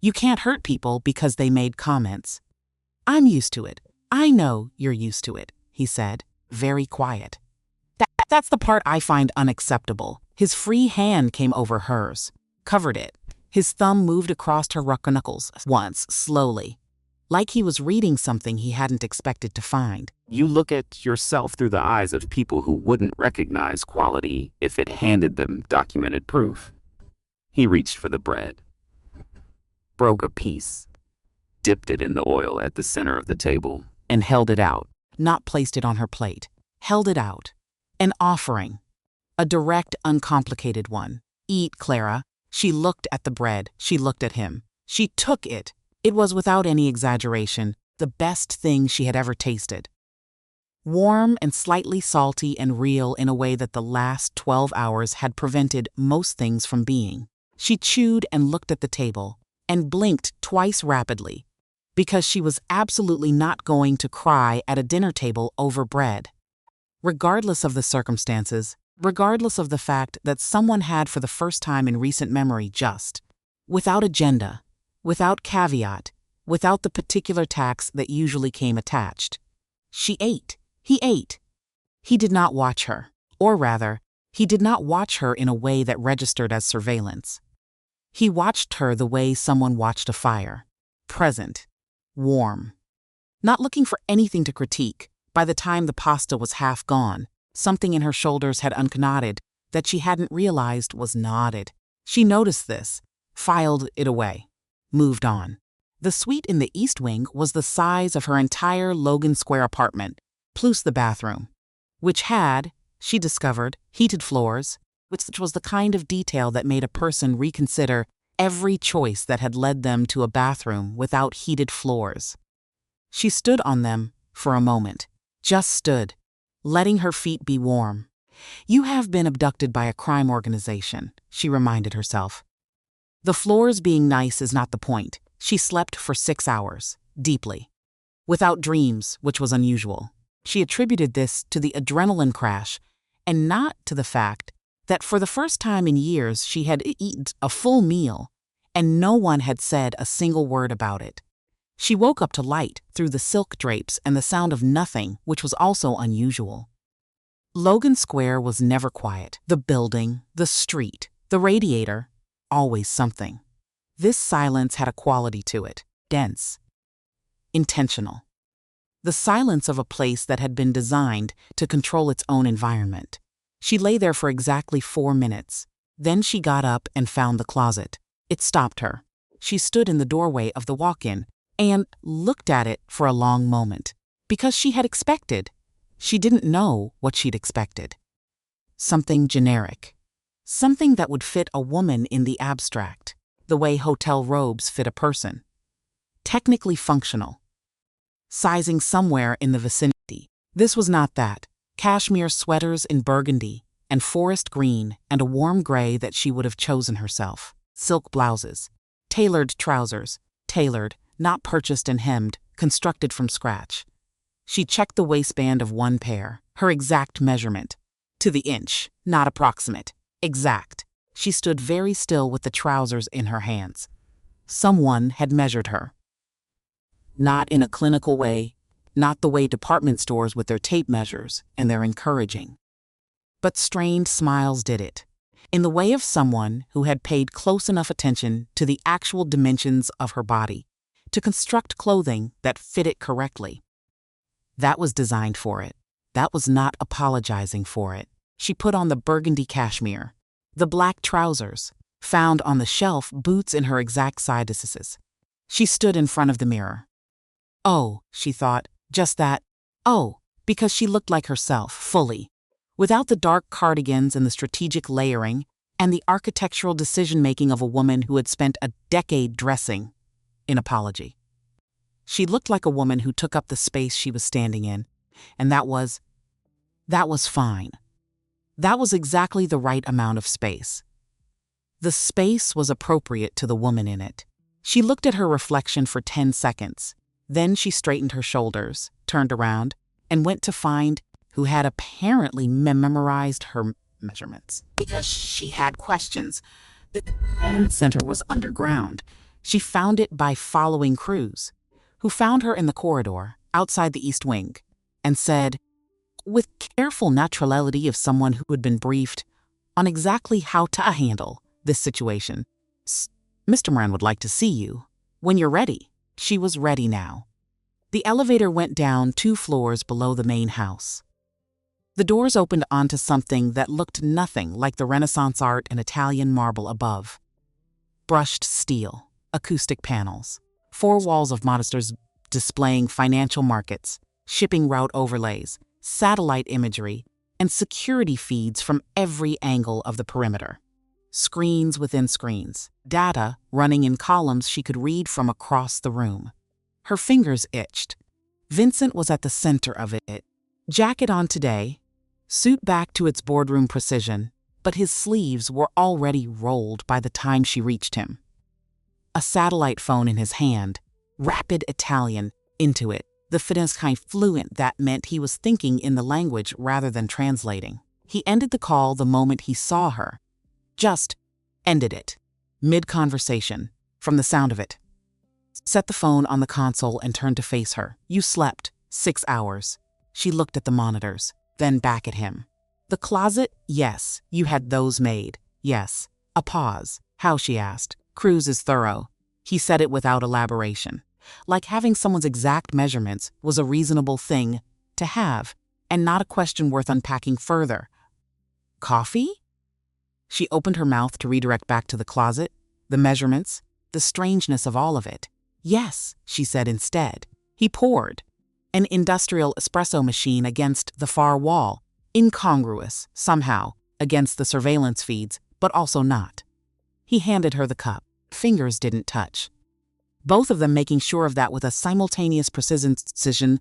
"You can't hurt people because they made comments." "I'm used to it." "I know you're used to it," he said, very quiet. That's the part I find unacceptable." His free hand came over hers, covered it. His thumb moved across her rough knuckles once, slowly, like he was reading something he hadn't expected to find. You look at yourself through the eyes of people who wouldn't recognize quality if it handed them documented proof. He reached for the bread, broke a piece, dipped it in the oil at the center of the table, and held it out. Not placed it on her plate. Held it out. An offering. A direct, uncomplicated one. "Eat, Clara." She looked at the bread. She looked at him. She took it. It was, without any exaggeration, the best thing she had ever tasted. Warm and slightly salty and real in a way that the last 12 hours had prevented most things from being. She chewed and looked at the table, and blinked twice rapidly, because she was absolutely not going to cry at a dinner table over bread. Regardless of the circumstances, regardless of the fact that someone had for the first time in recent memory just, without agenda, without caveat, without the particular tax that usually came attached. She ate. He ate. He did not watch her, or rather, he did not watch her in a way that registered as surveillance. He watched her the way someone watched a fire. Present. Warm. Not looking for anything to critique. By the time the pasta was half gone, something in her shoulders had unknotted that she hadn't realized was knotted. She noticed this, filed it away, moved on. The suite in the East Wing was the size of her entire Logan Square apartment, plus the bathroom, which had, she discovered, heated floors, which was the kind of detail that made a person reconsider every choice that had led them to a bathroom without heated floors. She stood on them for a moment. Just stood, letting her feet be warm. "You have been abducted by a crime organization," she reminded herself. The floors being nice is not the point. She slept for 6 hours, deeply. Without dreams, which was unusual. She attributed this to the adrenaline crash, and not to the fact that for the first time in years she had eaten a full meal, and no one had said a single word about it. She woke up to light through the silk drapes and the sound of nothing, which was also unusual. Logan Square was never quiet. The building, the street, the radiator, always something. This silence had a quality to it, dense, intentional. The silence of a place that had been designed to control its own environment. She lay there for exactly 4 minutes. Then she got up and found the closet. It stopped her. She stood in the doorway of the walk-in and looked at it for a long moment. Because she had expected. She didn't know what she'd expected. Something generic. Something that would fit a woman in the abstract, the way hotel robes fit a person. Technically functional. Sizing somewhere in the vicinity. This was not that. Cashmere sweaters in burgundy and forest green and a warm gray that she would have chosen herself. Silk blouses. Tailored trousers. Tailored, not purchased and hemmed, constructed from scratch. She checked the waistband of one pair, her exact measurement. To the inch, not approximate. Exact. She stood very still with the trousers in her hands. Someone had measured her. Not in a clinical way, not the way department stores with their tape measures and their encouraging. But strained smiles did it. In the way of someone who had paid close enough attention to the actual dimensions of her body to construct clothing that fit it correctly. That was designed for it. That was not apologizing for it. She put on the burgundy cashmere, the black trousers, found on the shelf boots in her exact sizes. She stood in front of the mirror. Oh, she thought, just that. Oh, because she looked like herself, fully. Without the dark cardigans and the strategic layering, and the architectural decision-making of a woman who had spent a decade dressing in apology. She looked like a woman who took up the space she was standing in, and that was fine. That was exactly the right amount of space. The space was appropriate to the woman in it. She looked at her reflection for 10 seconds. Then she straightened her shoulders, turned around, and went to find who had apparently memorized her measurements. Because she had questions. The center was underground. She found it by following Cruz, who found her in the corridor outside the East Wing, and said, with careful naturality of someone who had been briefed on exactly how to handle this situation, Mr. Moran would like to see you when you're ready. She was ready now. The elevator went down 2 floors below the main house. The doors opened onto something that looked nothing like the Renaissance art and Italian marble above. Brushed steel, acoustic panels, 4 walls of monitors displaying financial markets, shipping route overlays, satellite imagery, and security feeds from every angle of the perimeter. Screens within screens, data running in columns she could read from across the room. Her fingers itched. Vincent was at the center of it. Jacket on today, suit back to its boardroom precision, but his sleeves were already rolled by the time she reached him. A satellite phone in his hand, rapid Italian, into it, the kind fluent that meant he was thinking in the language rather than translating. He ended the call the moment he saw her. Just ended it, mid-conversation, from the sound of it. Set the phone on the console and turned to face her. You slept 6 hours. She looked at the monitors, then back at him. The closet? Yes, you had those made. Yes. A pause. How, she asked. Cruz is thorough. He said it without elaboration. Like having someone's exact measurements was a reasonable thing to have, and not a question worth unpacking further. Coffee? She opened her mouth to redirect back to the closet, the measurements, the strangeness of all of it. Yes, she said instead. He poured. An industrial espresso machine against the far wall, incongruous, somehow, against the surveillance feeds, but also not. He handed her the cup. Fingers didn't touch. Both of them making sure of that with a simultaneous precision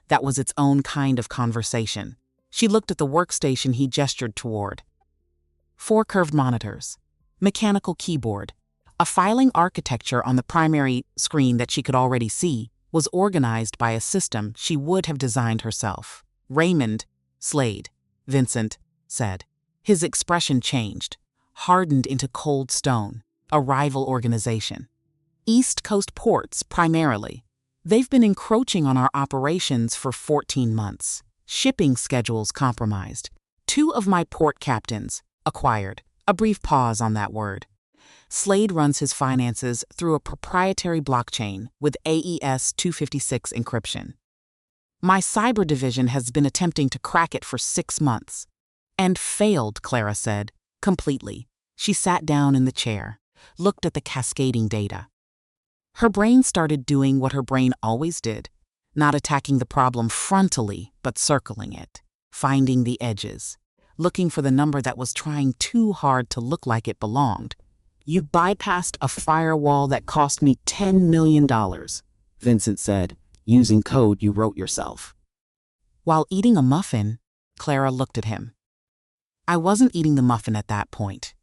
that was its own kind of conversation. She looked at the workstation he gestured toward. 4 curved monitors, mechanical keyboard, a filing architecture on the primary screen that she could already see was organized by a system she would have designed herself. Raymond Slade, Vincent said. His expression changed, hardened into cold stone, a rival organization. East Coast ports, primarily. They've been encroaching on our operations for 14 months. Shipping schedules compromised. 2 of my port captains acquired. A brief pause on that word. Slade runs his finances through a proprietary blockchain with AES 256 encryption. My cyber division has been attempting to crack it for 6 months. And failed, Clara said, completely. She sat down in the chair, looked at the cascading data. Her brain started doing what her brain always did, not attacking the problem frontally, but circling it, finding the edges, looking for the number that was trying too hard to look like it belonged. You bypassed a firewall that cost me $10 million, Vincent said, using code you wrote yourself. While eating a muffin, Clara looked at him. I wasn't eating the muffin at that point.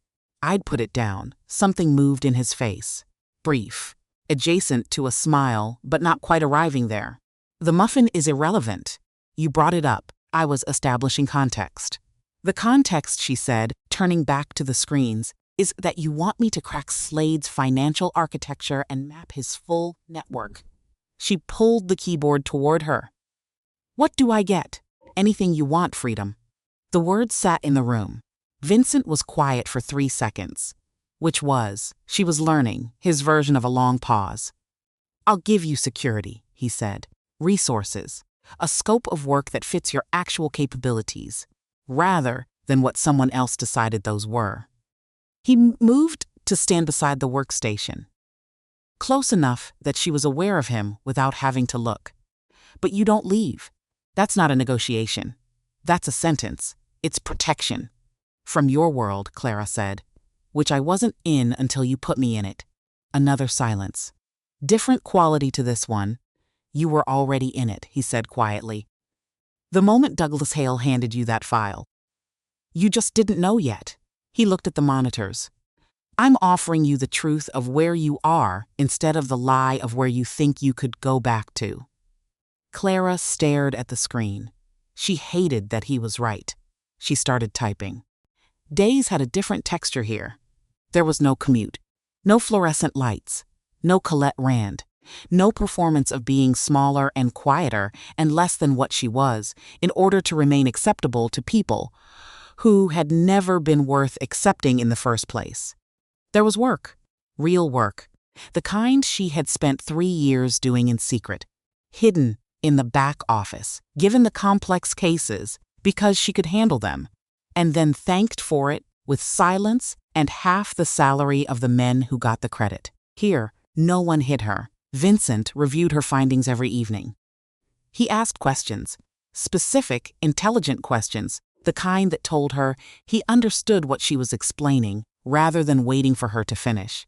I'd put it down. Something moved in his face. Brief. Adjacent to a smile, but not quite arriving there. The muffin is irrelevant. You brought it up. I was establishing context. The context, she said, turning back to the screens, is that you want me to crack Slade's financial architecture and map his full network. She pulled the keyboard toward her. What do I get? Anything you want, Freedom. The words sat in the room. Vincent was quiet for 3 seconds. Which was, she was learning, his version of a long pause. I'll give you security, he said. Resources. A scope of work that fits your actual capabilities. Rather than what someone else decided those were. He moved to stand beside the workstation, close enough that she was aware of him without having to look. But you don't leave. That's not a negotiation. That's a sentence. It's protection. From your world, Clara said, which I wasn't in until you put me in it. Another silence. Different quality to this one. You were already in it, he said quietly. The moment Douglas Hale handed you that file. You just didn't know yet. He looked at the monitors. I'm offering you the truth of where you are instead of the lie of where you think you could go back to. Clara stared at the screen. She hated that he was right. She started typing. Days had a different texture here. There was no commute, no fluorescent lights, no Colette Rand, no performance of being smaller and quieter and less than what she was in order to remain acceptable to people who had never been worth accepting in the first place. There was work, real work, the kind she had spent 3 years doing in secret, hidden in the back office, given the complex cases because she could handle them, and then thanked for it with silence and half the salary of the men who got the credit. Here, no one hid her. Vincent reviewed her findings every evening. He asked questions, specific, intelligent questions, the kind that told her he understood what she was explaining rather than waiting for her to finish.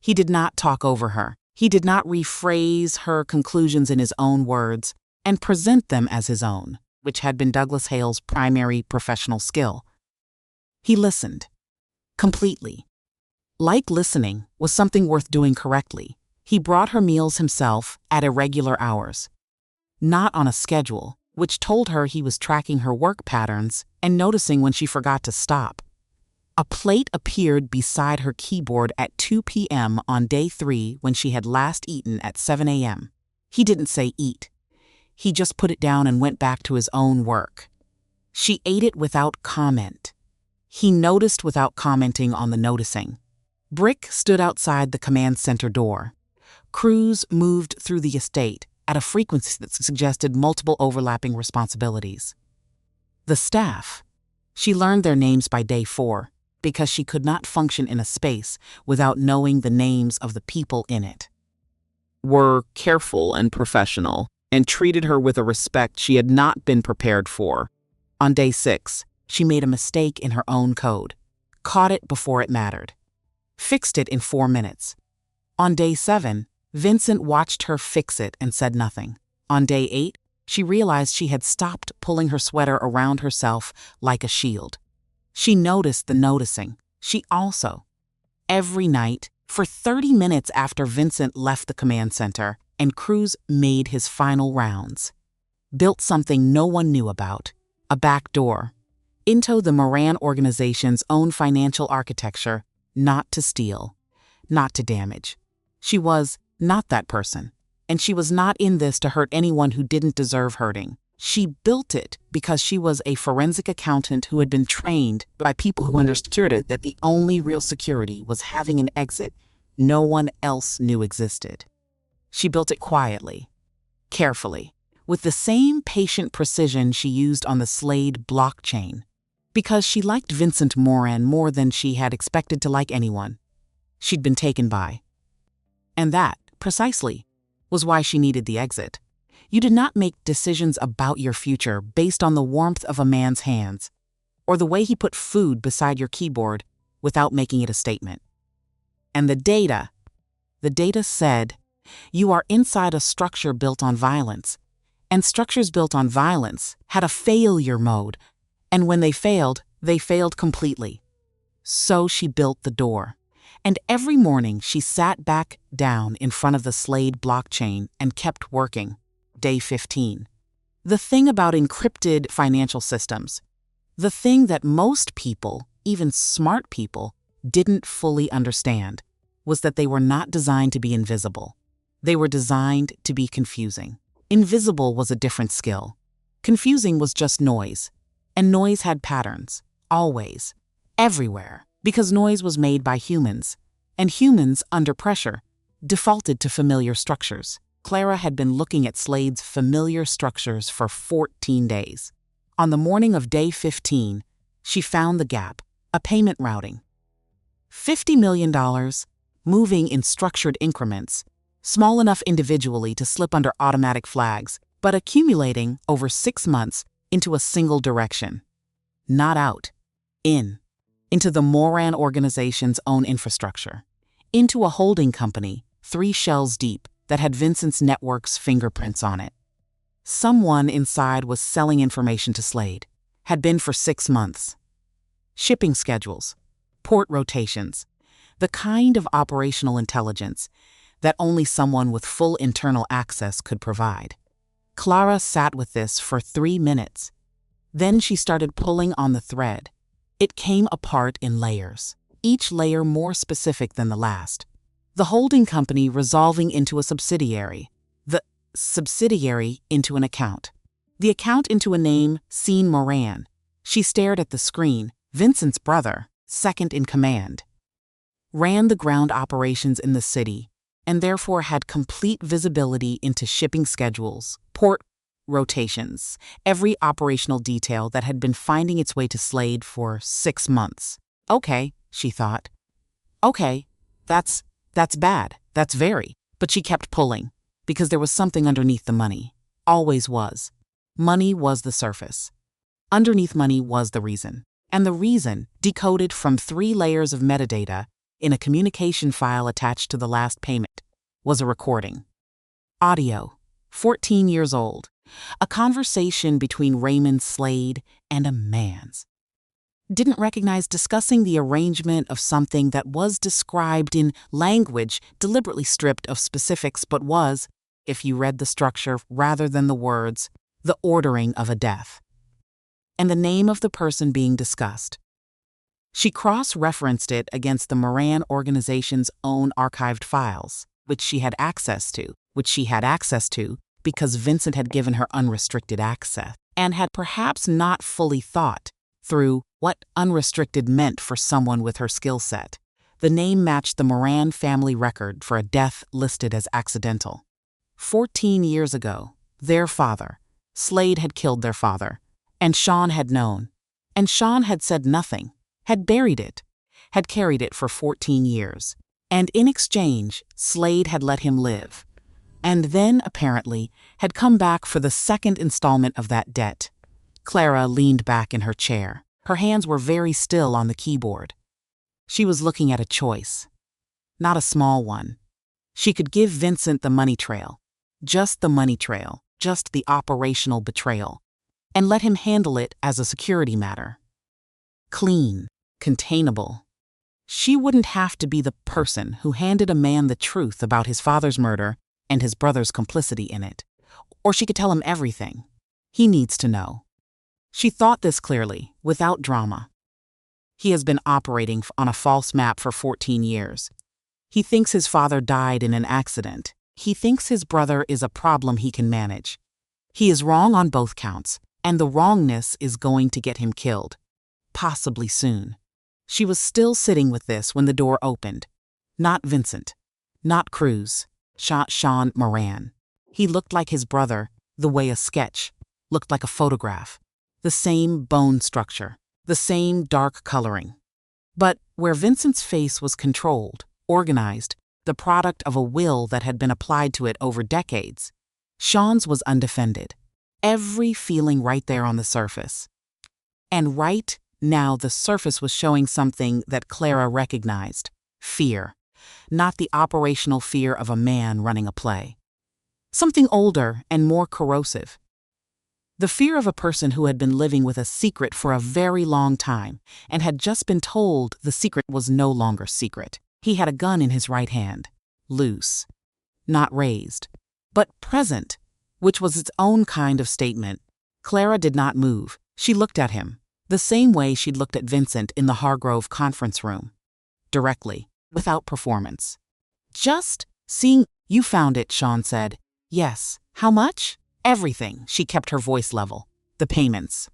He did not talk over her. He did not rephrase her conclusions in his own words and present them as his own, which had been Douglas Hale's primary professional skill. He listened. Completely. Like listening was something worth doing correctly. He brought her meals himself at irregular hours, not on a schedule, which told her he was tracking her work patterns and noticing when she forgot to stop. A plate appeared beside her keyboard at 2 p.m. on day 3 when she had last eaten at 7 a.m. He didn't say eat. He just put it down and went back to his own work. She ate it without comment. He noticed without commenting on the noticing. Brick stood outside the command center door. Crews moved through the estate at a frequency that suggested multiple overlapping responsibilities. The staff. She learned their names by day 4 because she could not function in a space without knowing the names of the people in it. Were careful and professional and treated her with a respect she had not been prepared for. On day 6, she made a mistake in her own code, caught it before it mattered, fixed it in 4 minutes. On day 7, Vincent watched her fix it and said nothing. On day 8, she realized she had stopped pulling her sweater around herself like a shield. She noticed the noticing. She also, every night, for 30 minutes after Vincent left the command center and Cruz made his final rounds, built something no one knew about, a back door, into the Moran organization's own financial architecture, not to steal, not to damage. She was not that person, and she was not in this to hurt anyone who didn't deserve hurting. She built it because she was a forensic accountant who had been trained by people who understood it that the only real security was having an exit no one else knew existed. She built it quietly, carefully, with the same patient precision she used on the Slade blockchain, because she liked Vincent Moran more than she had expected to like anyone she'd been taken by. And that, precisely, was why she needed the exit. You did not make decisions about your future based on the warmth of a man's hands or the way he put food beside your keyboard without making it a statement. And the data said, you are inside a structure built on violence, and structures built on violence had a failure mode, and when they failed completely. So she built the door. And every morning she sat back down in front of the Slade blockchain and kept working. Day 15. The thing about encrypted financial systems, the thing that most people, even smart people, didn't fully understand, was that they were not designed to be invisible. They were designed to be confusing. Invisible was a different skill. Confusing was just noise. And noise had patterns, always, everywhere, because noise was made by humans, and humans, under pressure, defaulted to familiar structures. Clara had been looking at Slade's familiar structures for 14 days. On the morning of day 15, she found the gap, a payment routing. $50 million, moving in structured increments, small enough individually to slip under automatic flags, but accumulating over 6 months into a single direction. Not out. In. Into the Moran organization's own infrastructure. Into a holding company, 3 shells deep, that had Vincent's network's fingerprints on it. Someone inside was selling information to Slade. Had been for 6 months. Shipping schedules, port rotations, the kind of operational intelligence that only someone with full internal access could provide. Clara sat with this for 3 minutes. Then she started pulling on the thread. It came apart in layers, each layer more specific than the last. The holding company resolving into a subsidiary, the subsidiary into an account, the account into a name, Vincent Moran. She stared at the screen. Vincent's brother, second in command, ran the ground operations in the city and therefore had complete visibility into shipping schedules, port rotations, every operational detail that had been finding its way to Slade for 6 months. Okay, she thought. Okay, that's bad. That's very. But she kept pulling, because there was something underneath the money. Always was. Money was the surface. Underneath money was the reason. And the reason, decoded from 3 layers of metadata in a communication file attached to the last payment, was a recording. Audio, 14 years old. A conversation between Raymond Slade and a man's. Didn't recognize discussing the arrangement of something that was described in language deliberately stripped of specifics but was, if you read the structure rather than the words, the ordering of a death. And the name of the person being discussed. She cross-referenced it against the Moran organization's own archived files, which she had access to because Vincent had given her unrestricted access, and had perhaps not fully thought through what unrestricted meant for someone with her skill set. The name matched the Moran family record for a death listed as accidental. 14 years ago, their father, Slade, had killed their father. And Sean had known. And Sean had said nothing, had buried it, had carried it for 14 years. And in exchange, Slade had let him live. And then, apparently, had come back for the second installment of that debt. Clara leaned back in her chair. Her hands were very still on the keyboard. She was looking at a choice. Not a small one. She could give Vincent the money trail. Just the money trail. Just the operational betrayal. And let him handle it as a security matter. Clean, containable. She wouldn't have to be the person who handed a man the truth about his father's murder and his brother's complicity in it. Or she could tell him everything. He needs to know. She thought this clearly, without drama. He has been operating on a false map for 14 years. He thinks his father died in an accident. He thinks his brother is a problem he can manage. He is wrong on both counts. And the wrongness is going to get him killed. Possibly soon. She was still sitting with this when the door opened. Not Vincent. Not Cruz. Sean Moran. He looked like his brother, the way a sketch looked like a photograph. The same bone structure. The same dark coloring. But where Vincent's face was controlled, organized, the product of a will that had been applied to it over decades, Sean's was undefended. Every feeling right there on the surface. And right now the surface was showing something that Clara recognized. Fear. Not the operational fear of a man running a play. Something older and more corrosive. The fear of a person who had been living with a secret for a very long time and had just been told the secret was no longer secret. He had a gun in his right hand. Loose. Not raised. But present. Which was its own kind of statement. Clara did not move. She looked at him, the same way she'd looked at Vincent in the Hargrove conference room. Directly, without performance. Just seeing. You found it, Sean said. Yes. How much? Everything. She kept her voice level. The payments.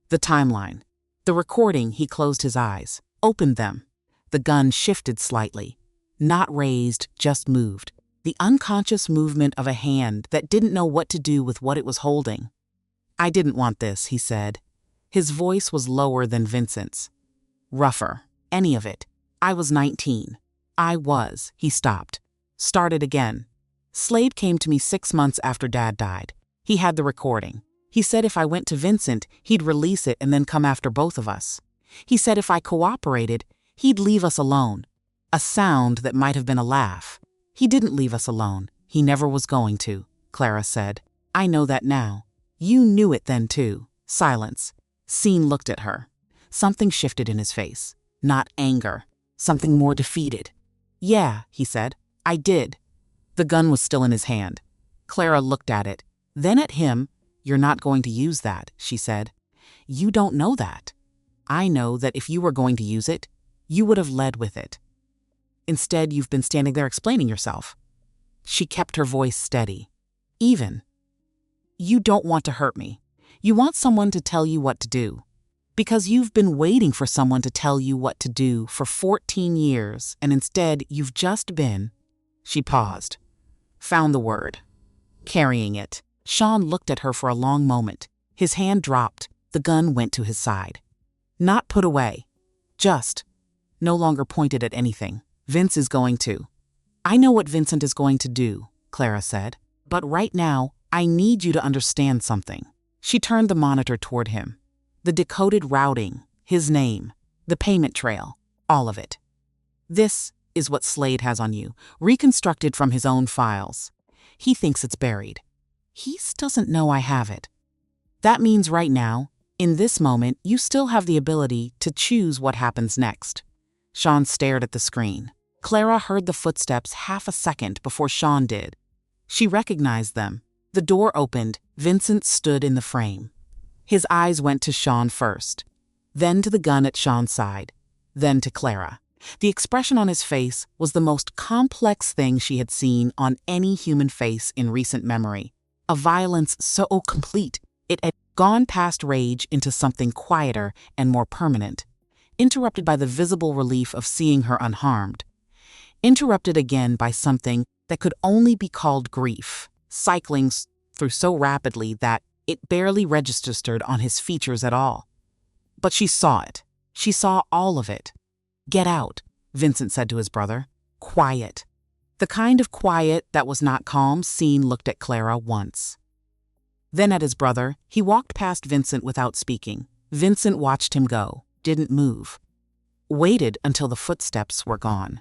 The timeline. The recording. He closed his eyes, opened them. The gun shifted slightly. Not raised, just moved. The unconscious movement of a hand that didn't know what to do with what it was holding. I didn't want this, he said. His voice was lower than Vincent's. Rougher. Any of it. I was 19. He stopped. Started again. Slade came to me 6 months after Dad died. He had the recording. He said if I went to Vincent, he'd release it and then come after both of us. He said if I cooperated, he'd leave us alone. A sound that might have been a laugh. He didn't leave us alone. He never was going to, Clara said. I know that now. You knew it then too. Silence. Scene looked at her. Something shifted in his face. Not anger. Something more defeated. Yeah, he said. I did. The gun was still in his hand. Clara looked at it. Then at him. You're not going to use that, she said. You don't know that. I know that if you were going to use it, you would have led with it. Instead, you've been standing there explaining yourself. She kept her voice steady. Even. You don't want to hurt me. You want someone to tell you what to do. Because you've been waiting for someone to tell you what to do for 14 years, and instead you've just been. She paused. Found the word. Carrying it. Sean looked at her for a long moment. His hand dropped. The gun went to his side. Not put away. Just. No longer pointed at anything. Vince is going to. I know what Vincent is going to do, Clara said. But right now, I need you to understand something. She turned the monitor toward him. The decoded routing, his name, the payment trail, all of it. This is what Slade has on you, reconstructed from his own files. He thinks it's buried. He doesn't know I have it. That means right now, in this moment, you still have the ability to choose what happens next. Sean stared at the screen. Clara heard the footsteps half a second before Sean did. She recognized them. The door opened. Vincent stood in the frame. His eyes went to Sean first, then to the gun at Sean's side, then to Clara. The expression on his face was the most complex thing she had seen on any human face in recent memory. A violence so complete, it had gone past rage into something quieter and more permanent, interrupted by the visible relief of seeing her unharmed, interrupted again by something that could only be called grief, cycling through so rapidly that it barely registered on his features at all. But she saw it. She saw all of it. Get out, Vincent said to his brother. Quiet. The kind of quiet that was not calm. Scene looked at Clara once. Then at his brother. He walked past Vincent without speaking. Vincent watched him go, didn't move. Waited until the footsteps were gone.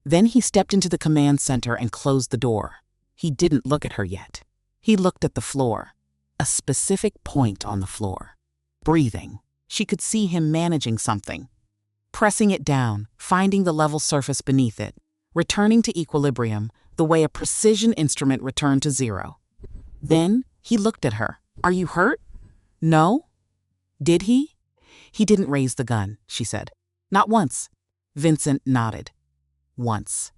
Then he stepped into the command center and closed the door. He didn't look at her yet. He looked at the floor. A specific point on the floor. Breathing. She could see him managing something. Pressing it down, finding the level surface beneath it, returning to equilibrium the way a precision instrument returned to zero. Then he looked at her. Are you hurt? No? Did he? He didn't raise the gun, she said. Not once. Vincent nodded. Once.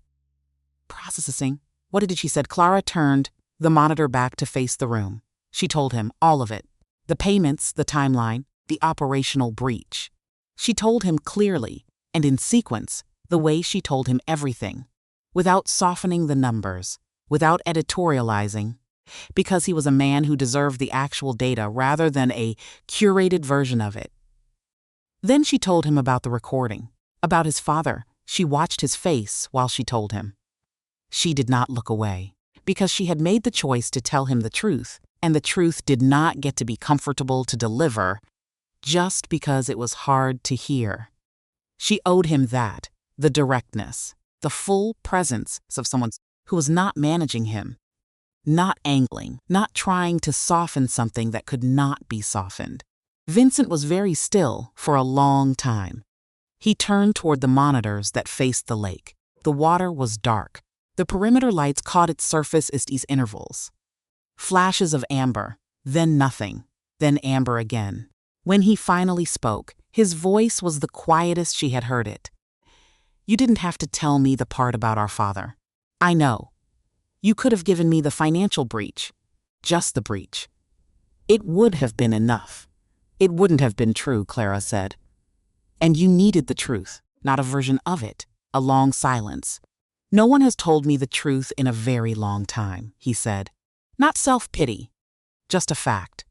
Processing. What did she said? Clara turned the monitor back to face the room. She told him all of it. The payments, the timeline, the operational breach. She told him clearly, and in sequence, the way she told him everything, without softening the numbers, without editorializing, because he was a man who deserved the actual data rather than a curated version of it. Then she told him about the recording, about his father. She watched his face while she told him. She did not look away, because she had made the choice to tell him the truth, and the truth did not get to be comfortable to deliver just because it was hard to hear. She owed him that, the directness, the full presence of someone who was not managing him, not angling, not trying to soften something that could not be softened. Vincent was very still for a long time. He turned toward the monitors that faced the lake. The water was dark. The perimeter lights caught its surface at these intervals. Flashes of amber, then nothing, then amber again. When he finally spoke, his voice was the quietest she had heard it. You didn't have to tell me the part about our father. I know. You could have given me the financial breach. Just the breach. It would have been enough. It wouldn't have been true, Clara said. And you needed the truth, not a version of it. A long silence. No one has told me the truth in a very long time, he said. Not self-pity. Just a fact.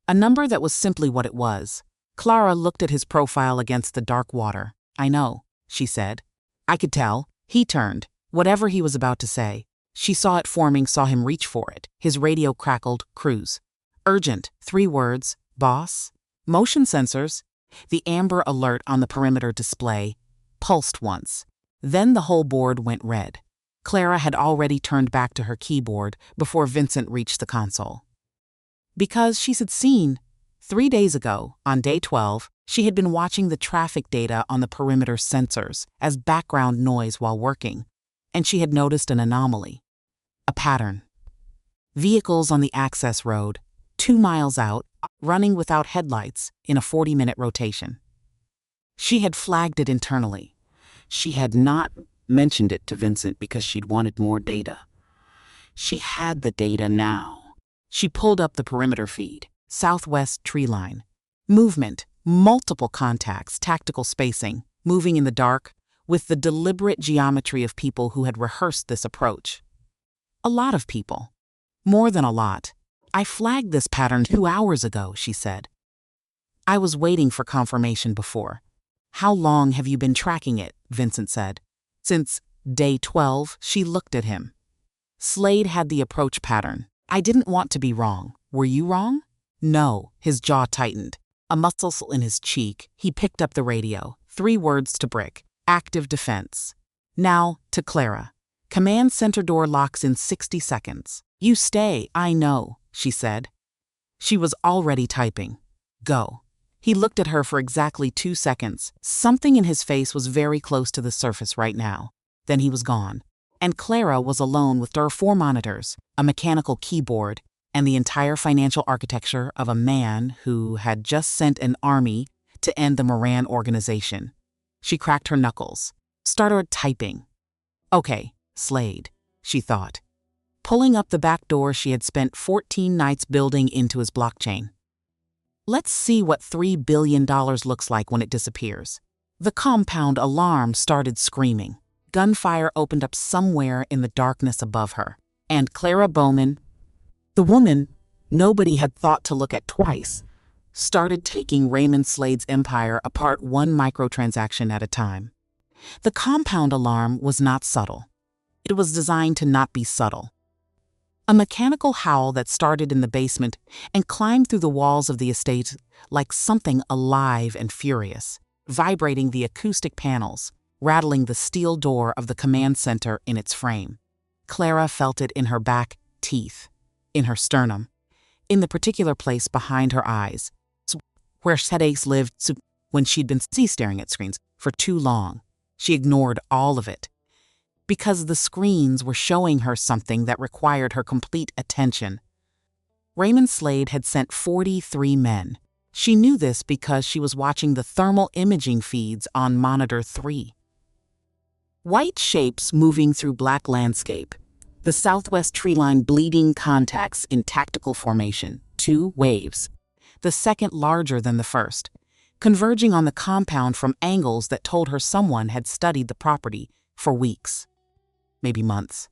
A number that was simply what it was. Clara looked at his profile against the dark water. I know, she said. I could tell. He turned. Whatever he was about to say. She saw it forming, saw him reach for it. His radio crackled, cruise. Urgent, 3 words, boss. Motion sensors. The amber alert on the perimeter display pulsed once. Then the whole board went red. Clara had already turned back to her keyboard before Vincent reached the console. Because she had seen, 3 days ago, on day 12, she had been watching the traffic data on the perimeter sensors as background noise while working, and she had noticed an anomaly. A pattern. Vehicles on the access road, 2 miles out, running without headlights in a 40-minute rotation. She had flagged it internally. She had not mentioned it to Vincent because she'd wanted more data. She had the data now. She pulled up the perimeter feed, southwest tree line. Movement, multiple contacts, tactical spacing, moving in the dark, with the deliberate geometry of people who had rehearsed this approach. A lot of people. More than a lot. I flagged this pattern 2 hours ago, she said. I was waiting for confirmation before. How long have you been tracking it? Vincent said. Since day 12, she looked at him. Slade had the approach pattern. I didn't want to be wrong. Were you wrong? No, his jaw tightened. A muscle in his cheek, he picked up the radio. 3 words to Brick. Active defense. Now, to Clara. Command center door locks in 60 seconds. You stay, I know, she said. She was already typing. Go. He looked at her for exactly 2 seconds. Something in his face was very close to the surface right now. Then he was gone. And Clara was alone with her 4 monitors, a mechanical keyboard, and the entire financial architecture of a man who had just sent an army to end the Moran organization. She cracked her knuckles, started typing. Okay, Slade, she thought. Pulling up the back door she had spent 14 nights building into his blockchain. Let's see what $3 billion looks like when it disappears. The compound alarm started screaming. Gunfire opened up somewhere in the darkness above her. And Clara Bowman, the woman nobody had thought to look at twice, started taking Raymond Slade's empire apart 1 microtransaction at a time. The compound alarm was not subtle. It was designed to not be subtle. A mechanical howl that started in the basement and climbed through the walls of the estate like something alive and furious, vibrating the acoustic panels, rattling the steel door of the command center in its frame. Clara felt it in her back teeth, in her sternum, in the particular place behind her eyes, where headaches lived when she'd been staring at screens for too long. She ignored all of it, because the screens were showing her something that required her complete attention. Raymond Slade had sent 43 men. She knew this because she was watching the thermal imaging feeds on monitor 3. White shapes moving through black landscape. The southwest tree line bleeding contacts in tactical formation. 2 waves. The second larger than the first, converging on the compound from angles that told her someone had studied the property for weeks. Maybe months.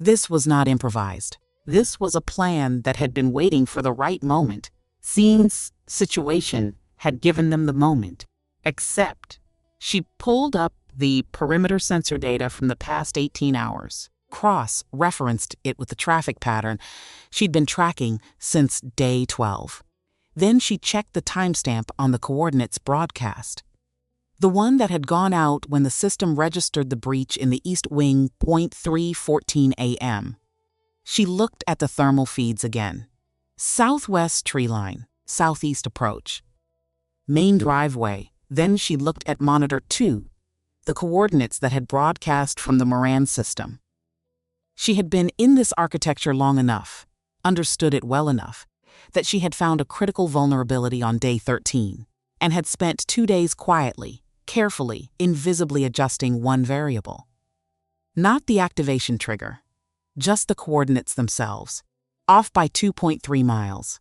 This was not improvised. This was a plan that had been waiting for the right moment. Scene's situation had given them the moment. Except, she pulled up the perimeter sensor data from the past 18 hours. Cross-referenced it with the traffic pattern she'd been tracking since day 12. Then she checked the timestamp on the coordinates broadcast. The one that had gone out when the system registered the breach in the East Wing, 3:14 a.m. She looked at the thermal feeds again. Southwest tree line, southeast approach. Main driveway. Then she looked at monitor 2, the coordinates that had broadcast from the Moran system. She had been in this architecture long enough, understood it well enough, that she had found a critical vulnerability on day 13, and had spent 2 days quietly, carefully, invisibly adjusting 1 variable. Not the activation trigger, just the coordinates themselves, off by 2.3 miles,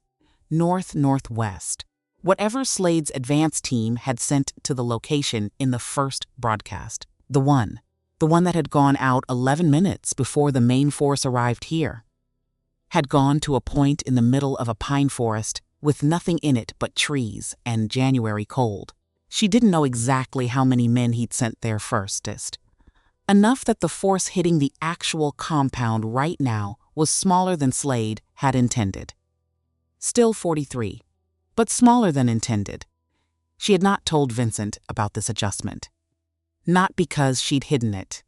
north-northwest, whatever Slade's advance team had sent to the location in the first broadcast, the one that had gone out 11 minutes before the main force arrived here, had gone to a point in the middle of a pine forest with nothing in it but trees and January cold. She didn't know exactly how many men he'd sent there firstest. Enough that the force hitting the actual compound right now was smaller than Slade had intended. Still 43, but smaller than intended. She had not told Vincent about this adjustment. Not because she'd hidden it.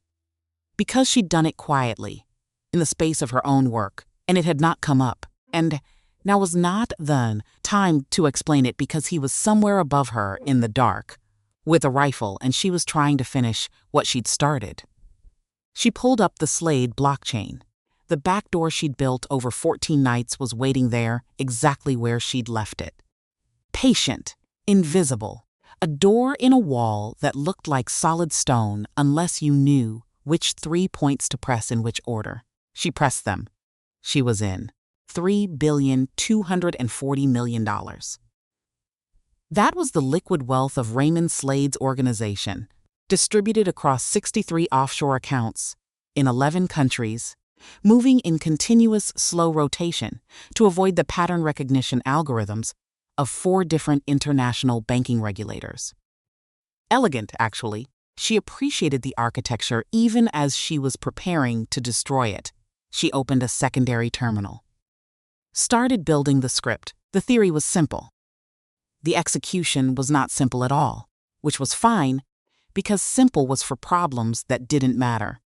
Because she'd done it quietly, in the space of her own work, and it had not come up. And now was not the time to explain it because he was somewhere above her in the dark, with a rifle, and she was trying to finish what she'd started. She pulled up the Slade blockchain. The back door she'd built over 14 nights was waiting there, exactly where she'd left it. Patient, invisible, a door in a wall that looked like solid stone unless you knew which 3 points to press in which order. She pressed them. She was in. $3,240,000,000. That was the liquid wealth of Raymond Slade's organization, distributed across 63 offshore accounts in 11 countries, moving in continuous slow rotation to avoid the pattern recognition algorithms of 4 different international banking regulators. Elegant, actually. She appreciated the architecture even as she was preparing to destroy it. She opened a secondary terminal. Started building the script. The theory was simple. The execution was not simple at all, which was fine, because simple was for problems that didn't matter.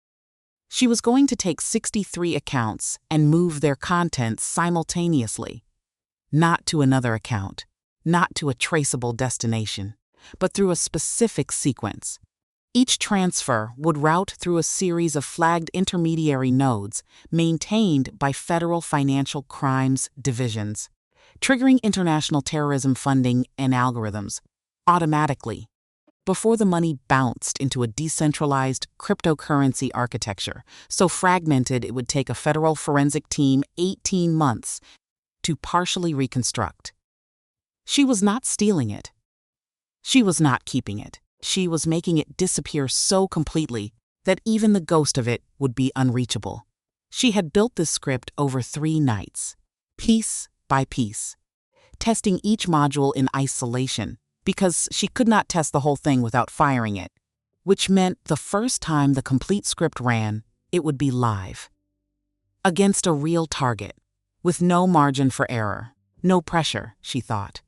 She was going to take 63 accounts and move their contents simultaneously. Not to another account, not to a traceable destination, but through a specific sequence. Each transfer would route through a series of flagged intermediary nodes maintained by federal financial crimes divisions, triggering international terrorism funding and algorithms automatically before the money bounced into a decentralized cryptocurrency architecture, so fragmented it would take a federal forensic team 18 months to partially reconstruct. She was not stealing it. She was not keeping it. She was making it disappear so completely that even the ghost of it would be unreachable. She had built this script over 3 nights, piece by piece, testing each module in isolation because she could not test the whole thing without firing it, which meant the first time the complete script ran, it would be live. Against a real target, with no margin for error, no pressure, she thought.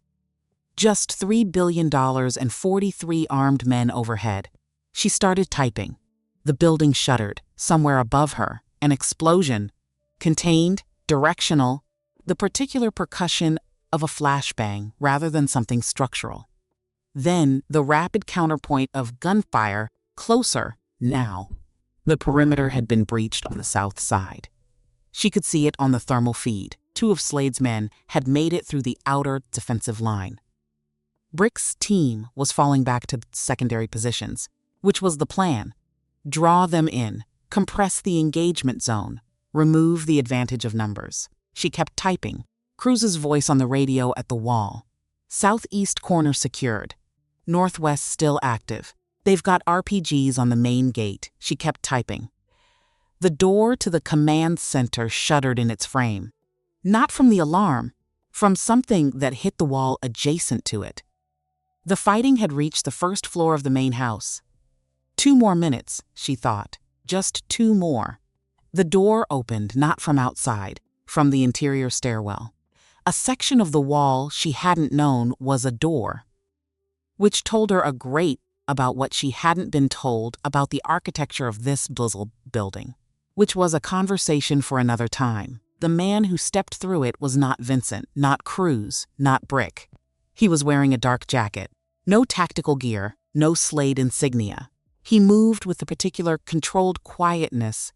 Just $3 billion and 43 armed men overhead. She started typing. The building shuddered, somewhere above her, an explosion. Contained, directional, the particular percussion of a flashbang rather than something structural. Then the rapid counterpoint of gunfire, closer, now. The perimeter had been breached on the south side. She could see it on the thermal feed. 2 of Slade's men had made it through the outer defensive line. Brick's team was falling back to secondary positions, which was the plan. Draw them in, compress the engagement zone, remove the advantage of numbers. She kept typing, Cruz's voice on the radio at the wall. Southeast corner secured. Northwest still active. They've got RPGs on the main gate. She kept typing. The door to the command center shuddered in its frame. Not from the alarm, from something that hit the wall adjacent to it. The fighting had reached the first floor of the main house. 2 more minutes, she thought. Just 2 more. The door opened not from outside, from the interior stairwell. A section of the wall she hadn't known was a door, which told her a great about what she hadn't been told about the architecture of this blizzle building, which was a conversation for another time. The man who stepped through it was not Vincent, not Cruz, not Brick. He was wearing a dark jacket. No tactical gear, no Slade insignia. He moved with the particular controlled quietness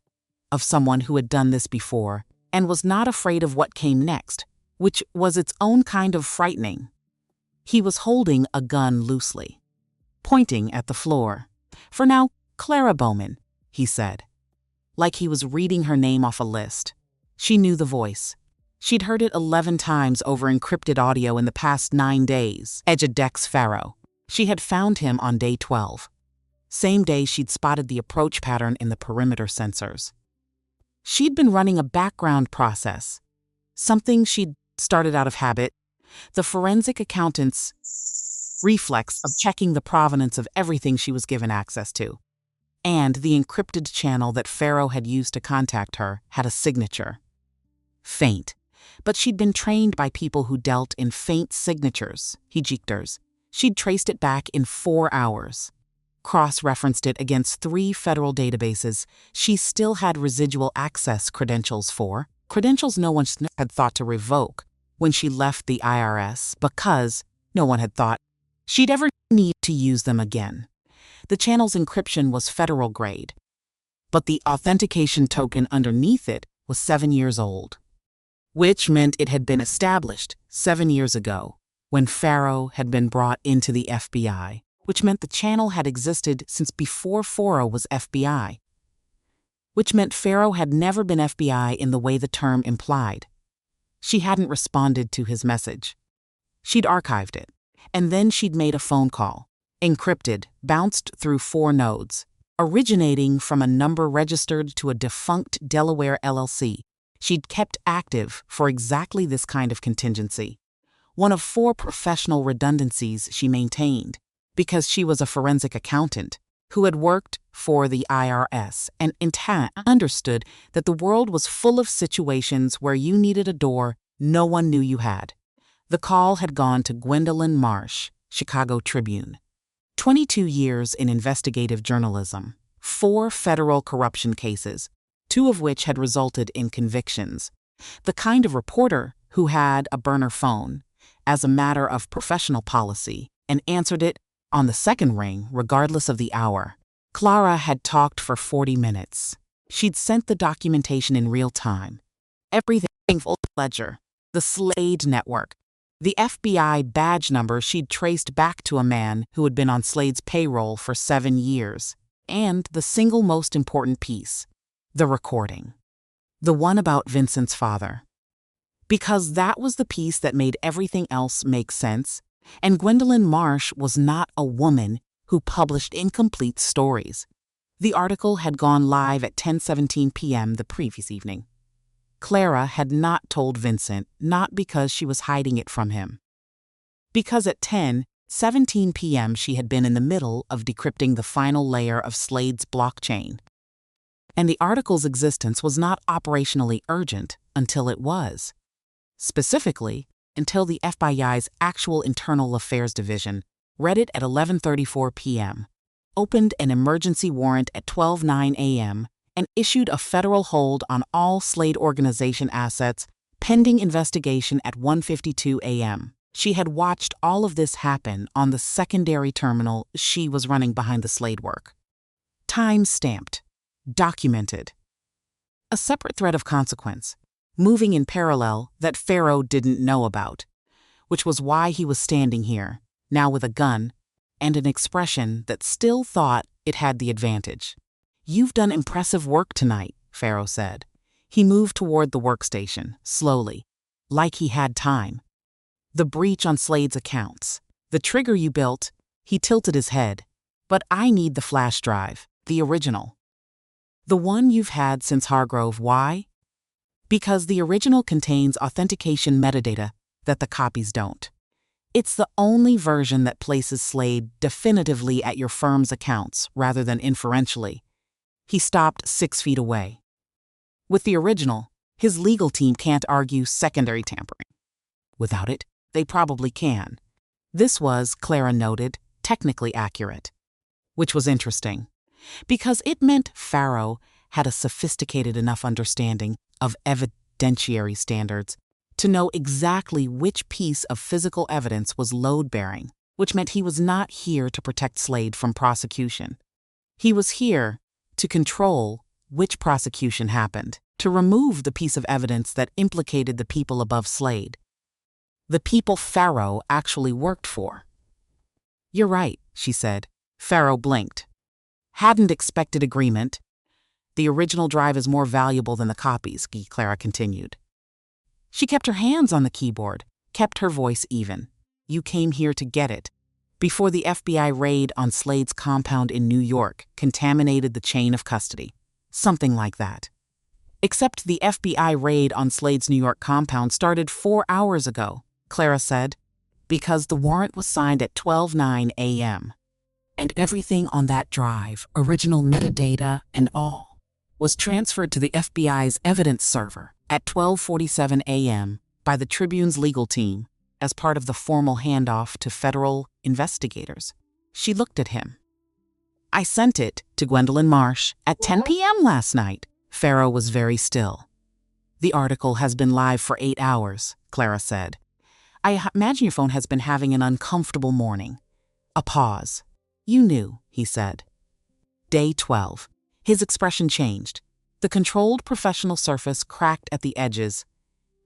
of someone who had done this before and was not afraid of what came next, which was its own kind of frightening. He was holding a gun loosely, pointing at the floor. For now, Clara Bowman, he said, like he was reading her name off a list. She knew the voice. She'd heard it 11 times over encrypted audio in the past 9 days. Dex Pharaoh. She had found him on day 12. Same day she'd spotted the approach pattern in the perimeter sensors. She'd been running a background process, something she'd started out of habit, The forensic accountant's reflex of checking the provenance of everything she was given access to. And the encrypted channel that Pharaoh had used to contact her had a signature. Faint. But she'd been trained by people who dealt in faint signatures, hejikters. She'd traced it back in 4 hours. Cross-referenced it against 3 federal databases she still had residual access credentials for, credentials no one had thought to revoke when she left the IRS because no one had thought she'd ever need to use them again. The channel's encryption was federal grade, but the authentication token underneath it was 7 years old, which meant it had been established 7 years ago when Pharaoh had been brought into the FBI, which meant the channel had existed since before Pharaoh was FBI, which meant Pharaoh had never been FBI in the way the term implied. She hadn't responded to his message. She'd archived it, and then she'd made a phone call, encrypted, bounced through 4 nodes, originating from a number registered to a defunct Delaware LLC she'd kept active for exactly this kind of contingency. One of 4 professional redundancies she maintained, because she was a forensic accountant who had worked for the IRS and understood that the world was full of situations where you needed a door no one knew you had. The call had gone to Gwendolyn Marsh, Chicago Tribune. 22 years in investigative journalism, 4 federal corruption cases, 2 of which had resulted in convictions. The kind of reporter who had a burner phone as a matter of professional policy and answered it on the second ring regardless of the hour. Clara had talked for 40 minutes. She'd sent the documentation in real time. Everything full ledger, the Slade network, the FBI badge number she'd traced back to a man who had been on Slade's payroll for 7 years, and the single most important piece, the recording. The one about Vincent's father. Because that was the piece that made everything else make sense, and Gwendolyn Marsh was not a woman who published incomplete stories. The article had gone live at 10:17 p.m. the previous evening. Clara had not told Vincent, not because she was hiding it from him. Because at 10:17 p.m. she had been in the middle of decrypting the final layer of Slade's blockchain. And the article's existence was not operationally urgent until it was. Specifically, until the FBI's actual Internal Affairs Division read it at 11:34 p.m., opened an emergency warrant at 12:09 a.m., and issued a federal hold on all Slade Organization assets pending investigation at 1:52 a.m. She had watched all of this happen on the secondary terminal she was running behind the Slade work. Time-stamped. Documented. A separate thread of consequence, moving in parallel that Pharaoh didn't know about, which was why he was standing here, now with a gun, and an expression that still thought it had the advantage. "You've done impressive work tonight," Pharaoh said. He moved toward the workstation, slowly, like he had time. "The breach on Slade's accounts, the trigger you built," he tilted his head. "But I need the flash drive, the original. The one you've had since Hargrove. Why? Because the original contains authentication metadata that the copies don't. It's the only version that places Slade definitively at your firm's accounts rather than inferentially." He stopped 6 feet away. With the original, his legal team can't argue secondary tampering. Without it, they probably can. This was, Clara noted, technically accurate. Which was interesting, because it meant Pharaoh had a sophisticated enough understanding of evidentiary standards to know exactly which piece of physical evidence was load-bearing, which meant he was not here to protect Slade from prosecution. He was here to control which prosecution happened, to remove the piece of evidence that implicated the people above Slade, the people Pharaoh actually worked for. "You're right," she said. Pharaoh blinked. "Hadn't expected agreement. The original drive is more valuable than the copies," Clara continued. She kept her hands on the keyboard, kept her voice even. "You came here to get it. Before the FBI raid on Slade's compound in New York contaminated the chain of custody." Something like that. Except the FBI raid on Slade's New York compound started 4 hours ago, Clara said, because the warrant was signed at 12:09 a.m. And everything on that drive, original metadata and all, was transferred to the FBI's evidence server at 12:47 a.m. by the Tribune's legal team as part of the formal handoff to federal investigators. She looked at him. I sent it to Gwendolyn Marsh at 10 p.m. last night. Farrow was very still. The article has been live for 8 hours, Clara said. I imagine your phone has been having an uncomfortable morning. A pause. You knew, he said. Day 12. His expression changed. The controlled professional surface cracked at the edges,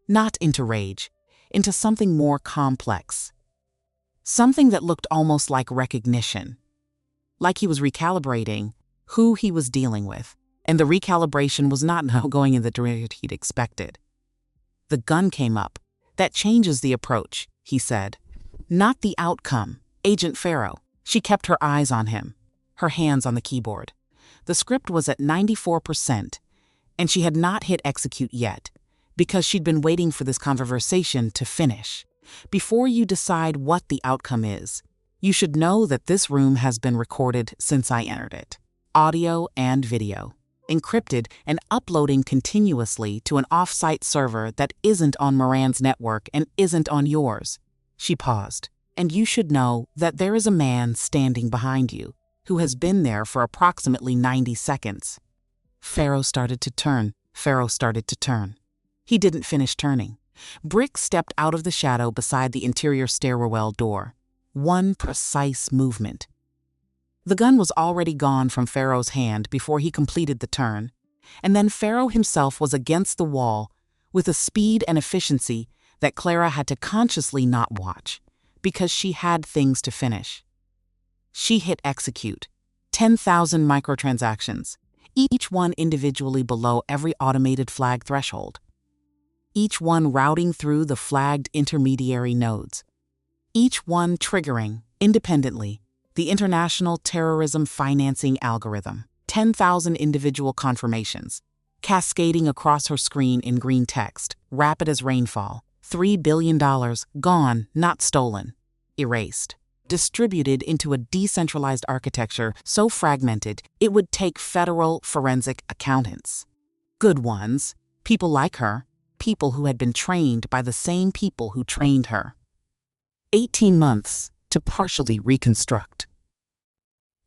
not into rage, into something more complex. Something that looked almost like recognition. Like he was recalibrating who he was dealing with, and the recalibration was not now going in the direction he'd expected. The gun came up. That changes the approach, he said. Not the outcome. Agent Farrow. She kept her eyes on him, her hands on the keyboard. The script was at 94%, and she had not hit execute yet, because she'd been waiting for this conversation to finish. Before you decide what the outcome is, you should know that this room has been recorded since I entered it. Audio and video. Encrypted and uploading continuously to an off-site server that isn't on Moran's network and isn't on yours. She paused. And you should know that there is a man standing behind you who has been there for approximately 90 seconds. Farrow started to turn. He didn't finish turning. Brick stepped out of the shadow beside the interior stairwell door. One precise movement. The gun was already gone from Farrow's hand before he completed the turn, and then Farrow himself was against the wall with a speed and efficiency that Clara had to consciously not watch, because she had things to finish. She hit execute. 10,000 microtransactions, each one individually below every automated flag threshold. Each one routing through the flagged intermediary nodes. Each one triggering, independently, the international terrorism financing algorithm. 10,000 individual confirmations, cascading across her screen in green text, rapid as rainfall. $3 billion gone, not stolen, erased. Distributed into a decentralized architecture so fragmented it would take federal forensic accountants. Good ones, people like her, people who had been trained by the same people who trained her. 18 months to partially reconstruct.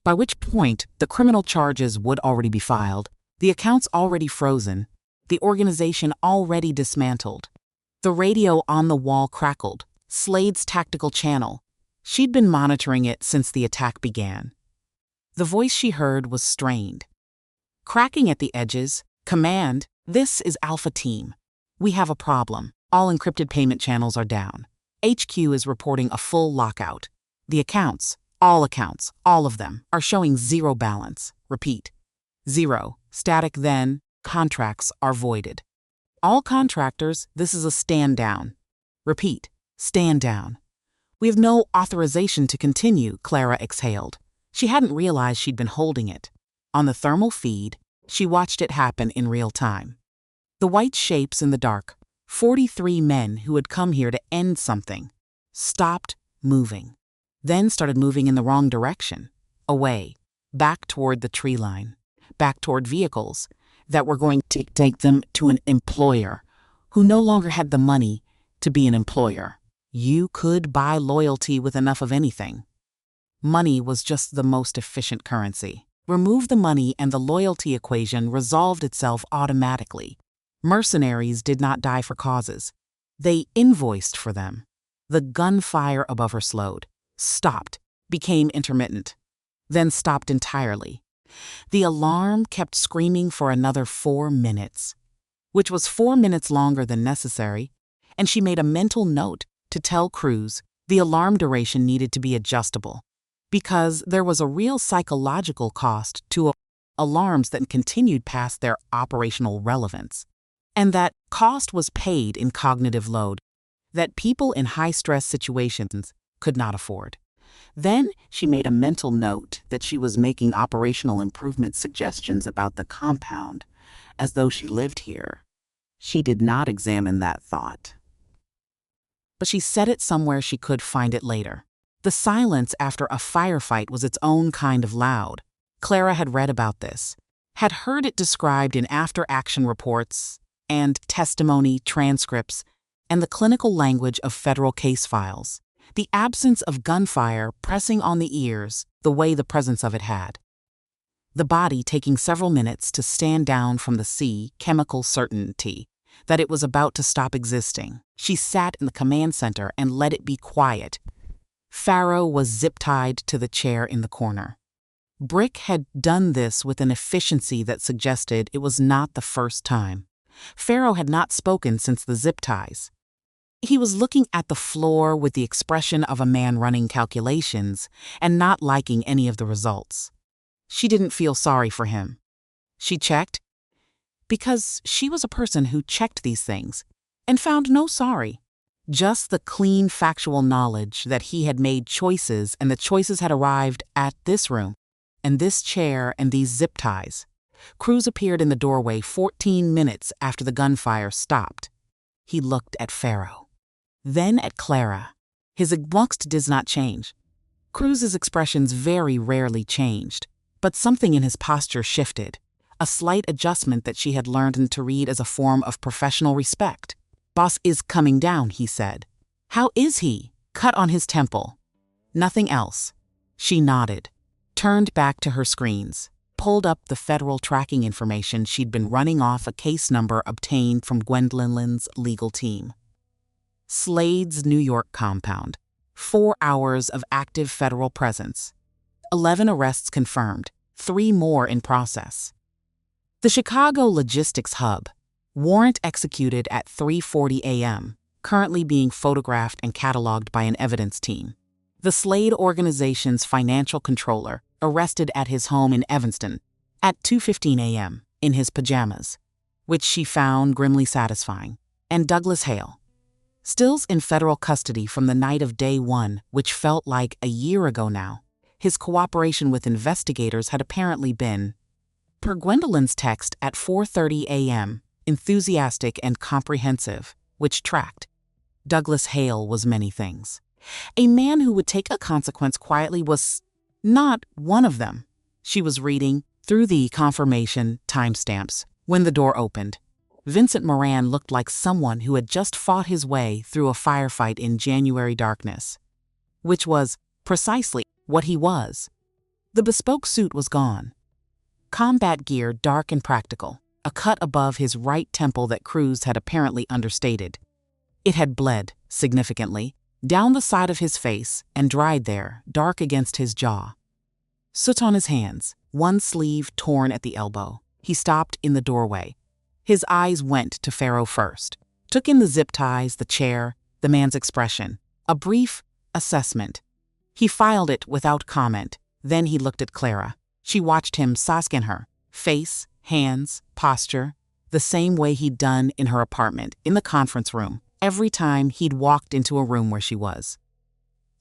By which point, the criminal charges would already be filed, the accounts already frozen, the organization already dismantled. The radio on the wall crackled, Slade's tactical channel. She'd been monitoring it since the attack began. The voice she heard was strained. Cracking at the edges, command, this is Alpha Team. We have a problem. All encrypted payment channels are down. HQ is reporting a full lockout. The accounts, all of them, are showing zero balance. Repeat. Zero. Static then, contracts are voided. All contractors, this is a stand down. Repeat. Stand down. We have no authorization to continue, Clara exhaled. She hadn't realized she'd been holding it. On the thermal feed, she watched it happen in real time. The white shapes in the dark, 43 men who had come here to end something, stopped moving, then started moving in the wrong direction, away, back toward the tree line, back toward vehicles that were going to take them to an employer who no longer had the money to be an employer. You could buy loyalty with enough of anything. Money was just the most efficient currency. Remove the money and the loyalty equation resolved itself automatically. Mercenaries did not die for causes. They invoiced for them. The gunfire above her slowed, stopped, became intermittent, then stopped entirely. The alarm kept screaming for another 4 minutes, which was 4 minutes longer than necessary, and she made a mental note to tell crews the alarm duration needed to be adjustable, because there was a real psychological cost to alarms that continued past their operational relevance. And that cost was paid in cognitive load that people in high-stress situations could not afford. Then she made a mental note that she was making operational improvement suggestions about the compound, as though she lived here. She did not examine that thought. but she set it somewhere she could find it later. The silence after a firefight was its own kind of loud. Clara had read about this, had heard it described in after-action reports and testimony transcripts and the clinical language of federal case files. The absence of gunfire pressing on the ears the way the presence of it had. The body taking several minutes to stand down from the chemical certainty that it was about to stop existing. She sat in the command center and let it be quiet. Farrow was zip-tied to the chair in the corner. Brick had done this with an efficiency that suggested it was not the first time. Farrow had not spoken since the zip ties. He was looking at the floor with the expression of a man running calculations and not liking any of the results. She didn't feel sorry for him. She checked, because she was a person who checked these things, and found no sorry. Just the clean factual knowledge that he had made choices and the choices had arrived at this room, and this chair and these zip ties. Cruz appeared in the doorway 14 minutes after the gunfire stopped. He looked at Farrow. Then at Clara. His angst did not change. Cruz's expressions very rarely changed, but something in his posture shifted, a slight adjustment that she had learned to read as a form of professional respect. "Boss is coming down," he said. "How is he?" Cut on his temple. Nothing else. She nodded, turned back to her screens, pulled up the federal tracking information she'd been running off a case number obtained from Gwendolyn's legal team. Slade's New York compound. 4 hours of active federal presence. 11 arrests confirmed, 3 more in process. The Chicago Logistics Hub. Warrant executed at 3:40 a.m., currently being photographed and cataloged by an evidence team. The Slade organization's financial controller arrested at his home in Evanston at 2:15 a.m. in his pajamas, which she found grimly satisfying. And Douglas Hale. Stills in federal custody from the night of day 1, which felt like a year ago now. His cooperation with investigators had apparently been, per Gwendolyn's text at 4:30 a.m., enthusiastic and comprehensive, which tracked. Douglas Hale was many things. A man who would take a consequence quietly was not one of them. She was reading through the confirmation timestamps when the door opened. Vincent Moran looked like someone who had just fought his way through a firefight in January darkness, which was precisely what he was. The bespoke suit was gone. Combat gear dark and practical, a cut above his right temple that Cruz had apparently understated. It had bled, significantly, down the side of his face and dried there, dark against his jaw. Soot on his hands, one sleeve torn at the elbow. He stopped in the doorway. His eyes went to Farrow first, took in the zip ties, the chair, the man's expression, a brief assessment. He filed it without comment. Then he looked at Clara. She watched him scan her, face, hands, posture, the same way he'd done in her apartment, in the conference room, every time he'd walked into a room where she was.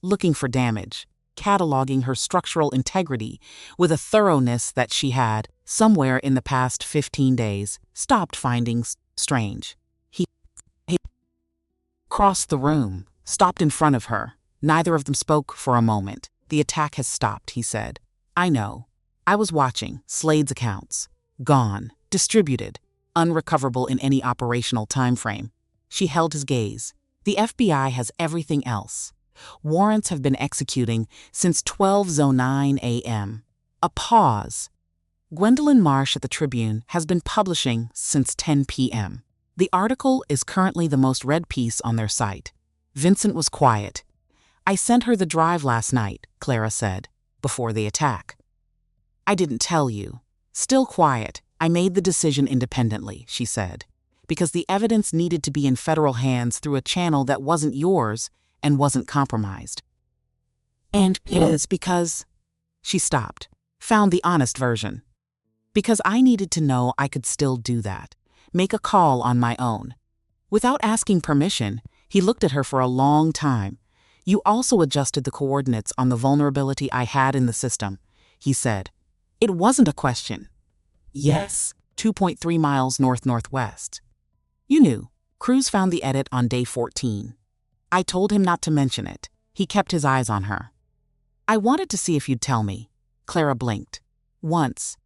Looking for damage, cataloging her structural integrity with a thoroughness that she had, somewhere in the past 15 days, stopped finding strange. He crossed the room, stopped in front of her. Neither of them spoke for a moment. "The attack has stopped," he said. "I know. I was watching. Slade's accounts. Gone. Distributed. Unrecoverable in any operational time frame." She held his gaze. "The FBI has everything else. Warrants have been executing since 12:09 a.m. A pause. Gwendolyn Marsh at the Tribune has been publishing since 10 p.m. The article is currently the most read piece on their site." Vincent was quiet. "I sent her the drive last night," Clara said, "before the attack." "I didn't tell you." Still quiet. "I made the decision independently," she said, "because the evidence needed to be in federal hands through a channel that wasn't yours and wasn't compromised. And it is because..." She stopped, found the honest version. "Because I needed to know I could still do that, make a call on my own." Without asking permission, he looked at her for a long time. "You also adjusted the coordinates on the vulnerability I had in the system," he said. "It wasn't a question." "Yes, 2.3 miles north-northwest." "You knew." Cruz found the edit on day 14. I told him not to mention it. He kept his eyes on her. I wanted to see if you'd tell me. Clara blinked. Once.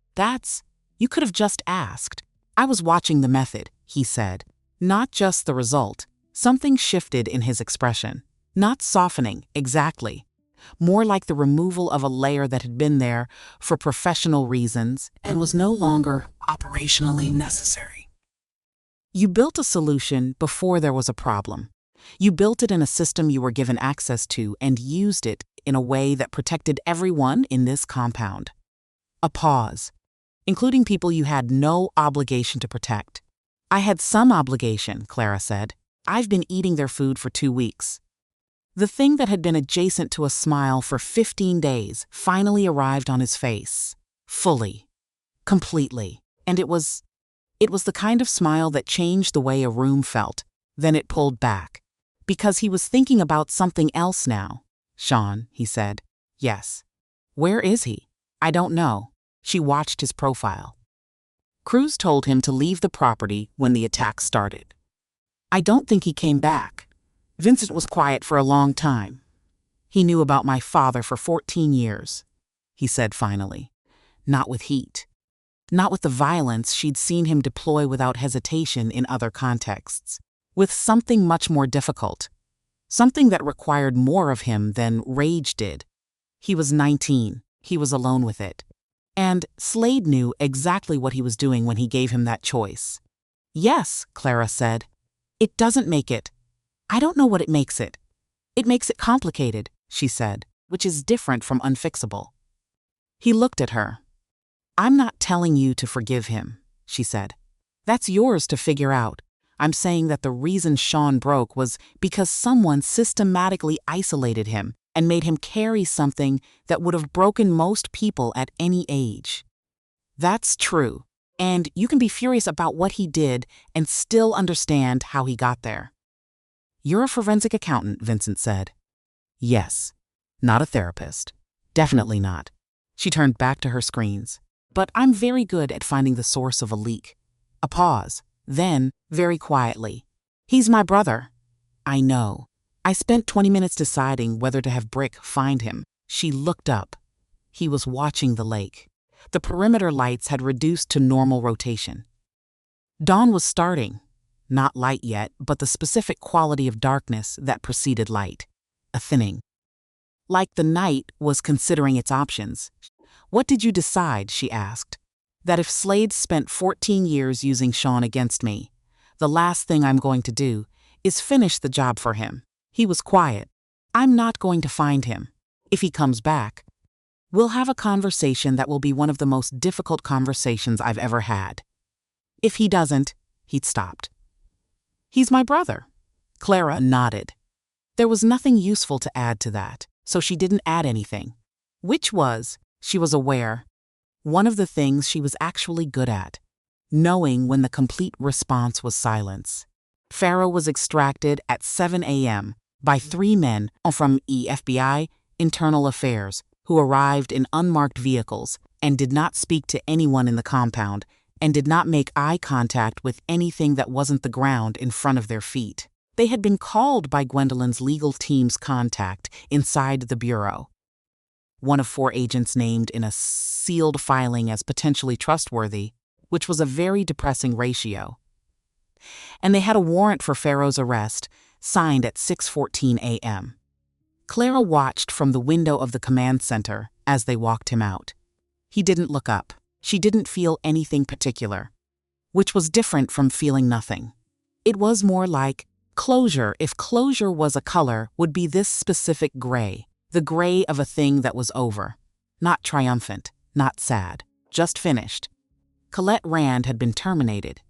You could have just asked. I was watching the method, he said. Not just the result. Something shifted in his expression. Not softening, exactly. More like the removal of a layer that had been there for professional reasons and was no longer operationally necessary. You built a solution before there was a problem. You built it in a system you were given access to and used it in a way that protected everyone in this compound. A pause, including people you had no obligation to protect. I had some obligation, Clara said. I've been eating their food for 2 weeks. The thing that had been adjacent to a smile for 15 days finally arrived on his face. Fully. Completely. And it was the kind of smile that changed the way a room felt. Then it pulled back. Because he was thinking about something else now. Sean, he said. Yes. Where is he? I don't know. She watched his profile. Cruz told him to leave the property when the attack started. I don't think he came back. Vincent was quiet for a long time. He knew about my father for 14 years, he said finally. Not with heat. Not with the violence she'd seen him deploy without hesitation in other contexts. With something much more difficult. Something that required more of him than rage did. He was 19. He was alone with it. And Slade knew exactly what he was doing when he gave him that choice. Yes, Clara said. It doesn't make it. I don't know what it makes it. It makes it complicated, she said, which is different from unfixable. He looked at her. I'm not telling you to forgive him, she said. That's yours to figure out. I'm saying that the reason Sean broke was because someone systematically isolated him and made him carry something that would have broken most people at any age. That's true, and you can be furious about what he did and still understand how he got there. You're a forensic accountant, Vincent said. Yes, not a therapist. Definitely not. She turned back to her screens. But I'm very good at finding the source of a leak. A pause. Then, very quietly, he's my brother. I know. I spent 20 minutes deciding whether to have Brick find him. She looked up. He was watching the lake. The perimeter lights had reduced to normal rotation. Dawn was starting. Not light yet, but the specific quality of darkness that preceded light. A thinning. Like the night was considering its options. What did you decide, she asked. That if Slade spent 14 years using Sean against me, the last thing I'm going to do is finish the job for him. He was quiet. I'm not going to find him. If he comes back, we'll have a conversation that will be one of the most difficult conversations I've ever had. If he doesn't, he'd stopped. He's my brother. Clara nodded. There was nothing useful to add to that, so she didn't add anything. Which was, she was aware, one of the things she was actually good at, knowing when the complete response was silence. Farrow was extracted at 7 a.m. by 3 men from FBI Internal Affairs who arrived in unmarked vehicles and did not speak to anyone in the compound and did not make eye contact with anything that wasn't the ground in front of their feet. They had been called by Gwendolyn's legal team's contact inside the bureau. One of 4 agents named in a sealed filing as potentially trustworthy, which was a very depressing ratio. And they had a warrant for Farrow's arrest, signed at 6:14 a.m. Clara watched from the window of the command center as they walked him out. He didn't look up. She didn't feel anything particular, which was different from feeling nothing. It was more like closure, if closure was a color, would be this specific gray. The gray of a thing that was over. Not triumphant, not sad, just finished. Colette Rand had been terminated.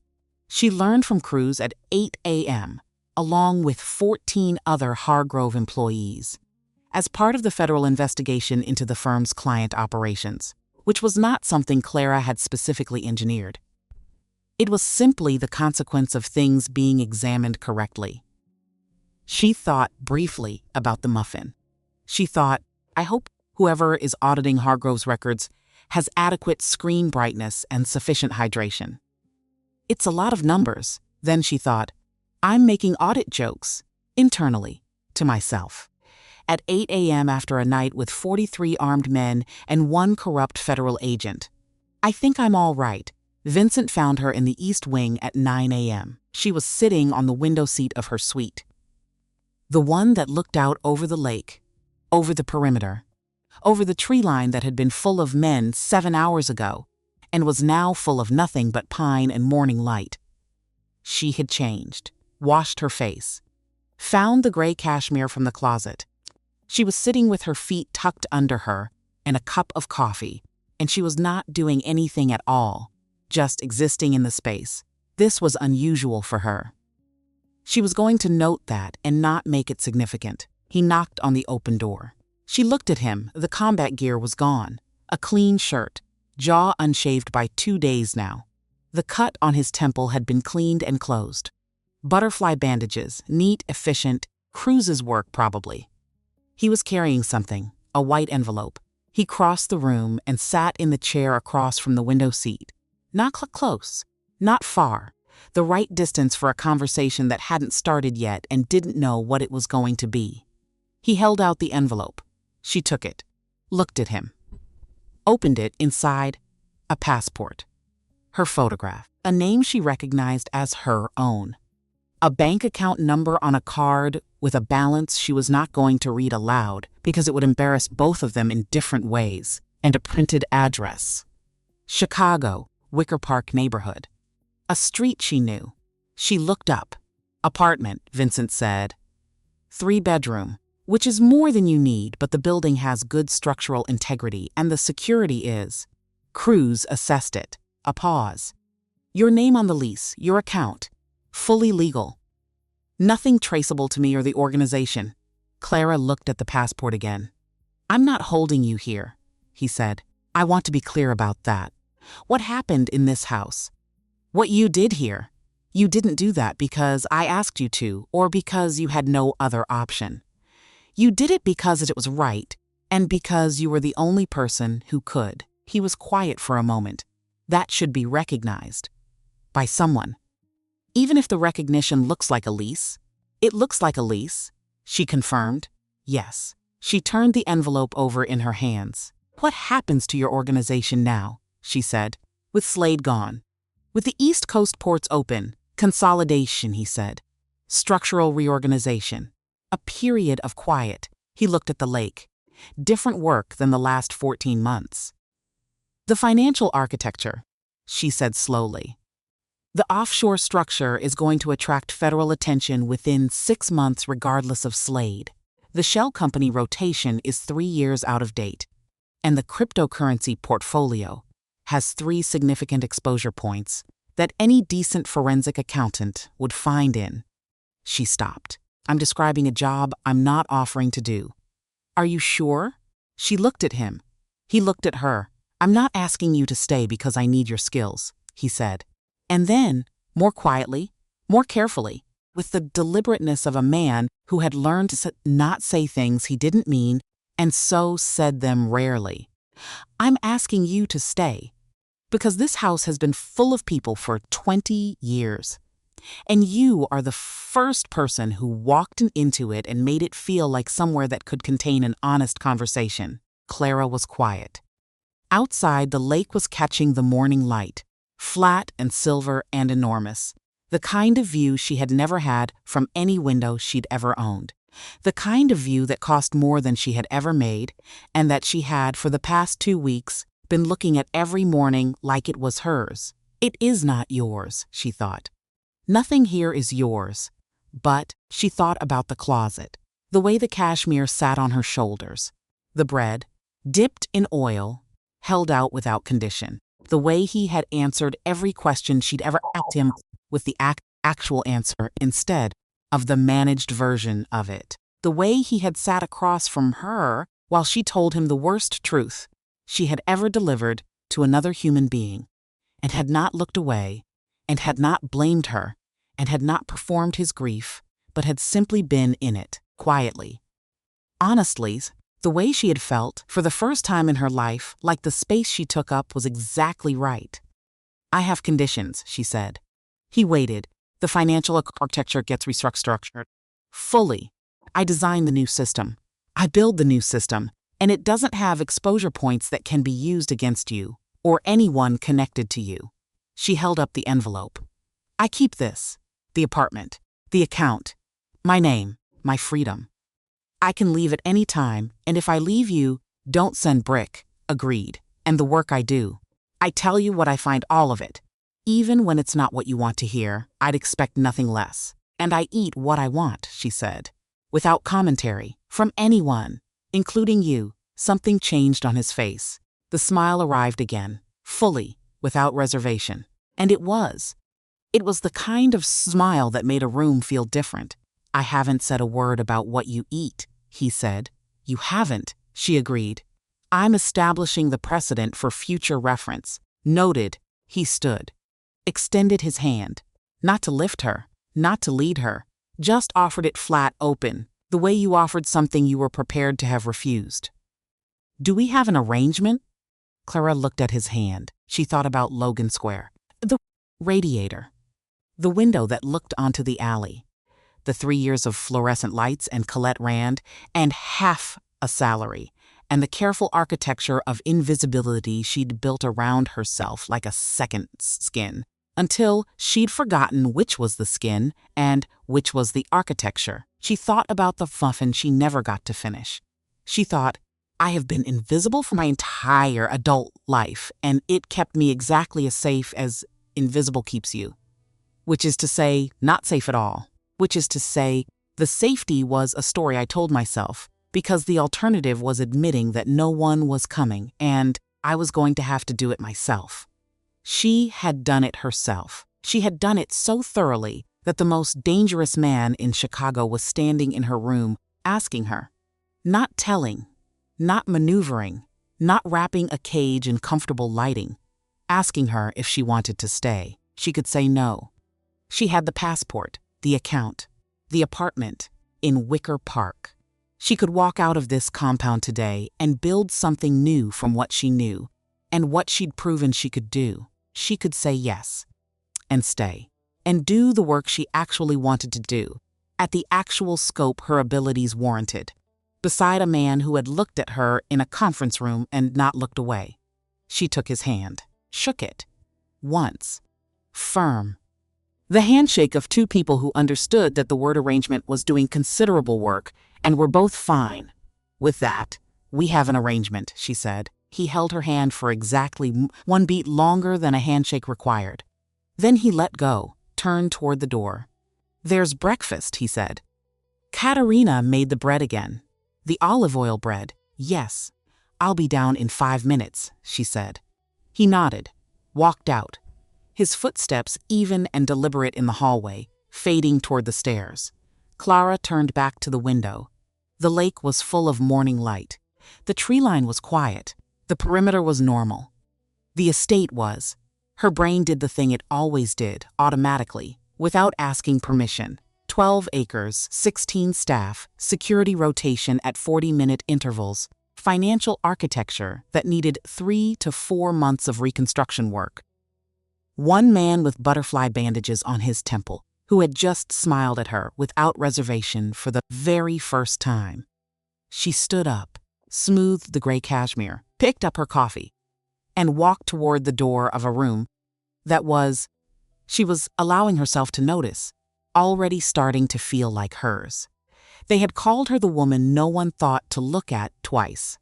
She learned from Cruz at 8 a.m., along with 14 other Hargrove employees, as part of the federal investigation into the firm's client operations, which was not something Clara had specifically engineered. It was simply the consequence of things being examined correctly. She thought briefly about the muffin. She thought, I hope whoever is auditing Hargrove's records has adequate screen brightness and sufficient hydration. It's a lot of numbers. Then she thought, I'm making audit jokes, internally. to myself. At 8 a.m. after a night with 43 armed men and one corrupt federal agent. I think I'm all right. Vincent found her in the East Wing at 9 a.m. She was sitting on the window seat of her suite. The one that looked out over the lake, over the perimeter, over the tree line that had been full of men 7 hours ago and was now full of nothing but pine and morning light. She had changed, washed her face, found the gray cashmere from the closet. She was sitting with her feet tucked under her and a cup of coffee, and she was not doing anything at all, just existing in the space. This was unusual for her. She was going to note that and not make it significant. He knocked on the open door. She looked at him. The combat gear was gone. A clean shirt, jaw unshaved by 2 days now. The cut on his temple had been cleaned and closed. Butterfly bandages, neat, efficient, Cruz's work probably. He was carrying something, a white envelope. He crossed the room and sat in the chair across from the window seat. Not close, not far, the right distance for a conversation that hadn't started yet and didn't know what it was going to be. He held out the envelope. She took it, looked at him, opened it. Inside, a passport, her photograph, a name she recognized as her own, a bank account number on a card with a balance she was not going to read aloud because it would embarrass both of them in different ways, and a printed address. Chicago, Wicker Park neighborhood. A street she knew. She looked up. Apartment, Vincent said. 3-bedroom, which is more than you need, but the building has good structural integrity and the security is. Cruz assessed it. A pause. Your name on the lease, your account. Fully legal. Nothing traceable to me or the organization. Clara looked at the passport again. I'm not holding you here, he said. I want to be clear about that. What happened in this house? What you did here. You didn't do that because I asked you to or because you had no other option. You did it because it was right and because you were the only person who could. He was quiet for a moment. That should be recognized. By someone. Even if the recognition looks like a lease. It looks like a lease, she confirmed. Yes. She turned the envelope over in her hands. What happens to your organization now? She said. With Slade gone. With the East Coast ports open. Consolidation, he said. Structural reorganization. A period of quiet. He looked at the lake. Different work than the last 14 months. The financial architecture, she said slowly. The offshore structure is going to attract federal attention within 6 months regardless of Slade. The shell company rotation is 3 years out of date. And the cryptocurrency portfolio has 3 significant exposure points that any decent forensic accountant would find in. She stopped. I'm describing a job I'm not offering to do. Are you sure? She looked at him. He looked at her. I'm not asking you to stay because I need your skills, he said. And then, more quietly, more carefully, with the deliberateness of a man who had learned to not say things he didn't mean and so said them rarely. I'm asking you to stay because this house has been full of people for 20 years. And you are the first person who walked into it and made it feel like somewhere that could contain an honest conversation. Clara was quiet. Outside, the lake was catching the morning light, flat and silver and enormous. The kind of view she had never had from any window she'd ever owned. The kind of view that cost more than she had ever made, and that she had, for the past 2 weeks, been looking at every morning like it was hers. It is not yours, she thought. Nothing here is yours. But she thought about the closet, the way the cashmere sat on her shoulders, the bread, dipped in oil, held out without condition, the way he had answered every question she'd ever asked him with the actual answer instead of the managed version of it, the way he had sat across from her while she told him the worst truth she had ever delivered to another human being, and had not looked away, and had not blamed her, and had not performed his grief, but had simply been in it, quietly. Honestly, the way she had felt, for the first time in her life, like the space she took up was exactly right. I have conditions, she said. He waited. The financial architecture gets restructured. Fully. I design the new system. I build the new system, and it doesn't have exposure points that can be used against you or anyone connected to you. She held up the envelope. I keep this, the apartment, the account, my name, my freedom. I can leave at any time, and if I leave you, don't send brick, agreed, and the work I do. I tell you what I find, all of it. Even when it's not what you want to hear, I'd expect nothing less. And I eat what I want, she said. Without commentary, from anyone, including you. Something changed on his face. The smile arrived again, fully, without reservation. And it was. It was the kind of smile that made a room feel different. I haven't said a word about what you eat, he said. You haven't, she agreed. I'm establishing the precedent for future reference. Noted, he stood. Extended his hand. Not to lift her, not to lead her. Just offered it flat open, the way you offered something you were prepared to have refused. Do we have an arrangement? Clara looked at his hand. She thought about Logan Square. The radiator. The window that looked onto the alley. The 3 years of fluorescent lights and Colette Rand, and half a salary, and the careful architecture of invisibility she'd built around herself like a second skin, until she'd forgotten which was the skin and which was the architecture. She thought about the muffin she never got to finish. She thought, I have been invisible for my entire adult life, and it kept me exactly as safe as invisible keeps you. Which is to say, not safe at all. Which is to say, the safety was a story I told myself, because the alternative was admitting that no one was coming, and I was going to have to do it myself. She had done it herself. She had done it so thoroughly that the most dangerous man in Chicago was standing in her room, asking her, not telling, not maneuvering, not wrapping a cage in comfortable lighting, asking her if she wanted to stay. She could say no. She had the passport, the account, the apartment in Wicker Park. She could walk out of this compound today and build something new from what she knew and what she'd proven she could do. She could say yes and stay and do the work she actually wanted to do at the actual scope her abilities warranted, beside a man who had looked at her in a conference room and not looked away. She took his hand, shook it. Once. Firm. The handshake of two people who understood that the word arrangement was doing considerable work and were both fine. With that, we have an arrangement, she said. He held her hand for exactly 1 beat longer than a handshake required. Then he let go, turned toward the door. There's breakfast, he said. Katerina made the bread again. The olive oil bread, yes. I'll be down in 5 minutes, she said. He nodded, walked out. His footsteps even and deliberate in the hallway, fading toward the stairs. Clara turned back to the window. The lake was full of morning light. The tree line was quiet. The perimeter was normal. The estate was. Her brain did the thing it always did, automatically, without asking permission. 12 acres, 16 staff, security rotation at 40-minute intervals, financial architecture that needed 3 to 4 months of reconstruction work. One man with butterfly bandages on his temple, who had just smiled at her without reservation for the very first time. She stood up, smoothed the gray cashmere, picked up her coffee, and walked toward the door of a room that was, she was allowing herself to notice, already starting to feel like hers. They had called her the woman no one thought to look at twice.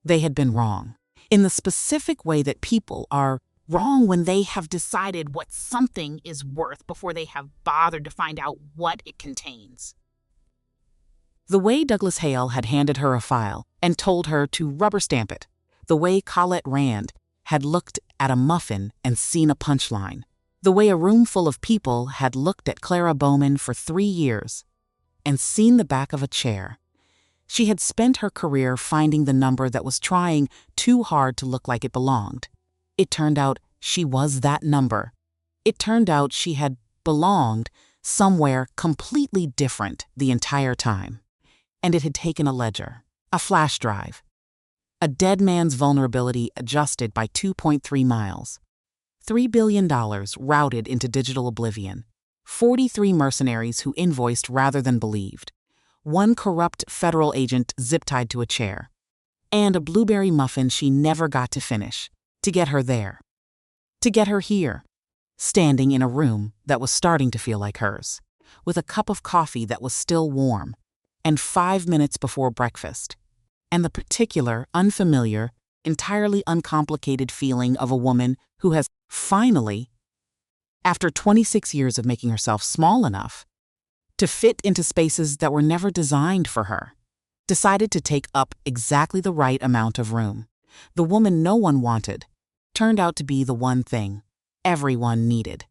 They had been wrong, in the specific way that people are wrong when they have decided what something is worth before they have bothered to find out what it contains. The way Douglas Hale had handed her a file and told her to rubber stamp it. The way Colette Rand had looked at a muffin and seen a punchline. The way a room full of people had looked at Clara Bowman for 3 years and seen the back of a chair. She had spent her career finding the number that was trying too hard to look like it belonged. It turned out she was that number. It turned out she had belonged somewhere completely different the entire time. And it had taken a ledger, a flash drive, a dead man's vulnerability adjusted by 2.3 miles, $3 billion routed into digital oblivion, 43 mercenaries who invoiced rather than believed, one corrupt federal agent zip-tied to a chair, and a blueberry muffin she never got to finish, to get her there. To get her here, standing in a room that was starting to feel like hers, with a cup of coffee that was still warm, and 5 minutes before breakfast, and the particular, unfamiliar, entirely uncomplicated feeling of a woman who has finally, after 26 years of making herself small enough to fit into spaces that were never designed for her, decided to take up exactly the right amount of room. The woman no one wanted turned out to be the one thing everyone needed.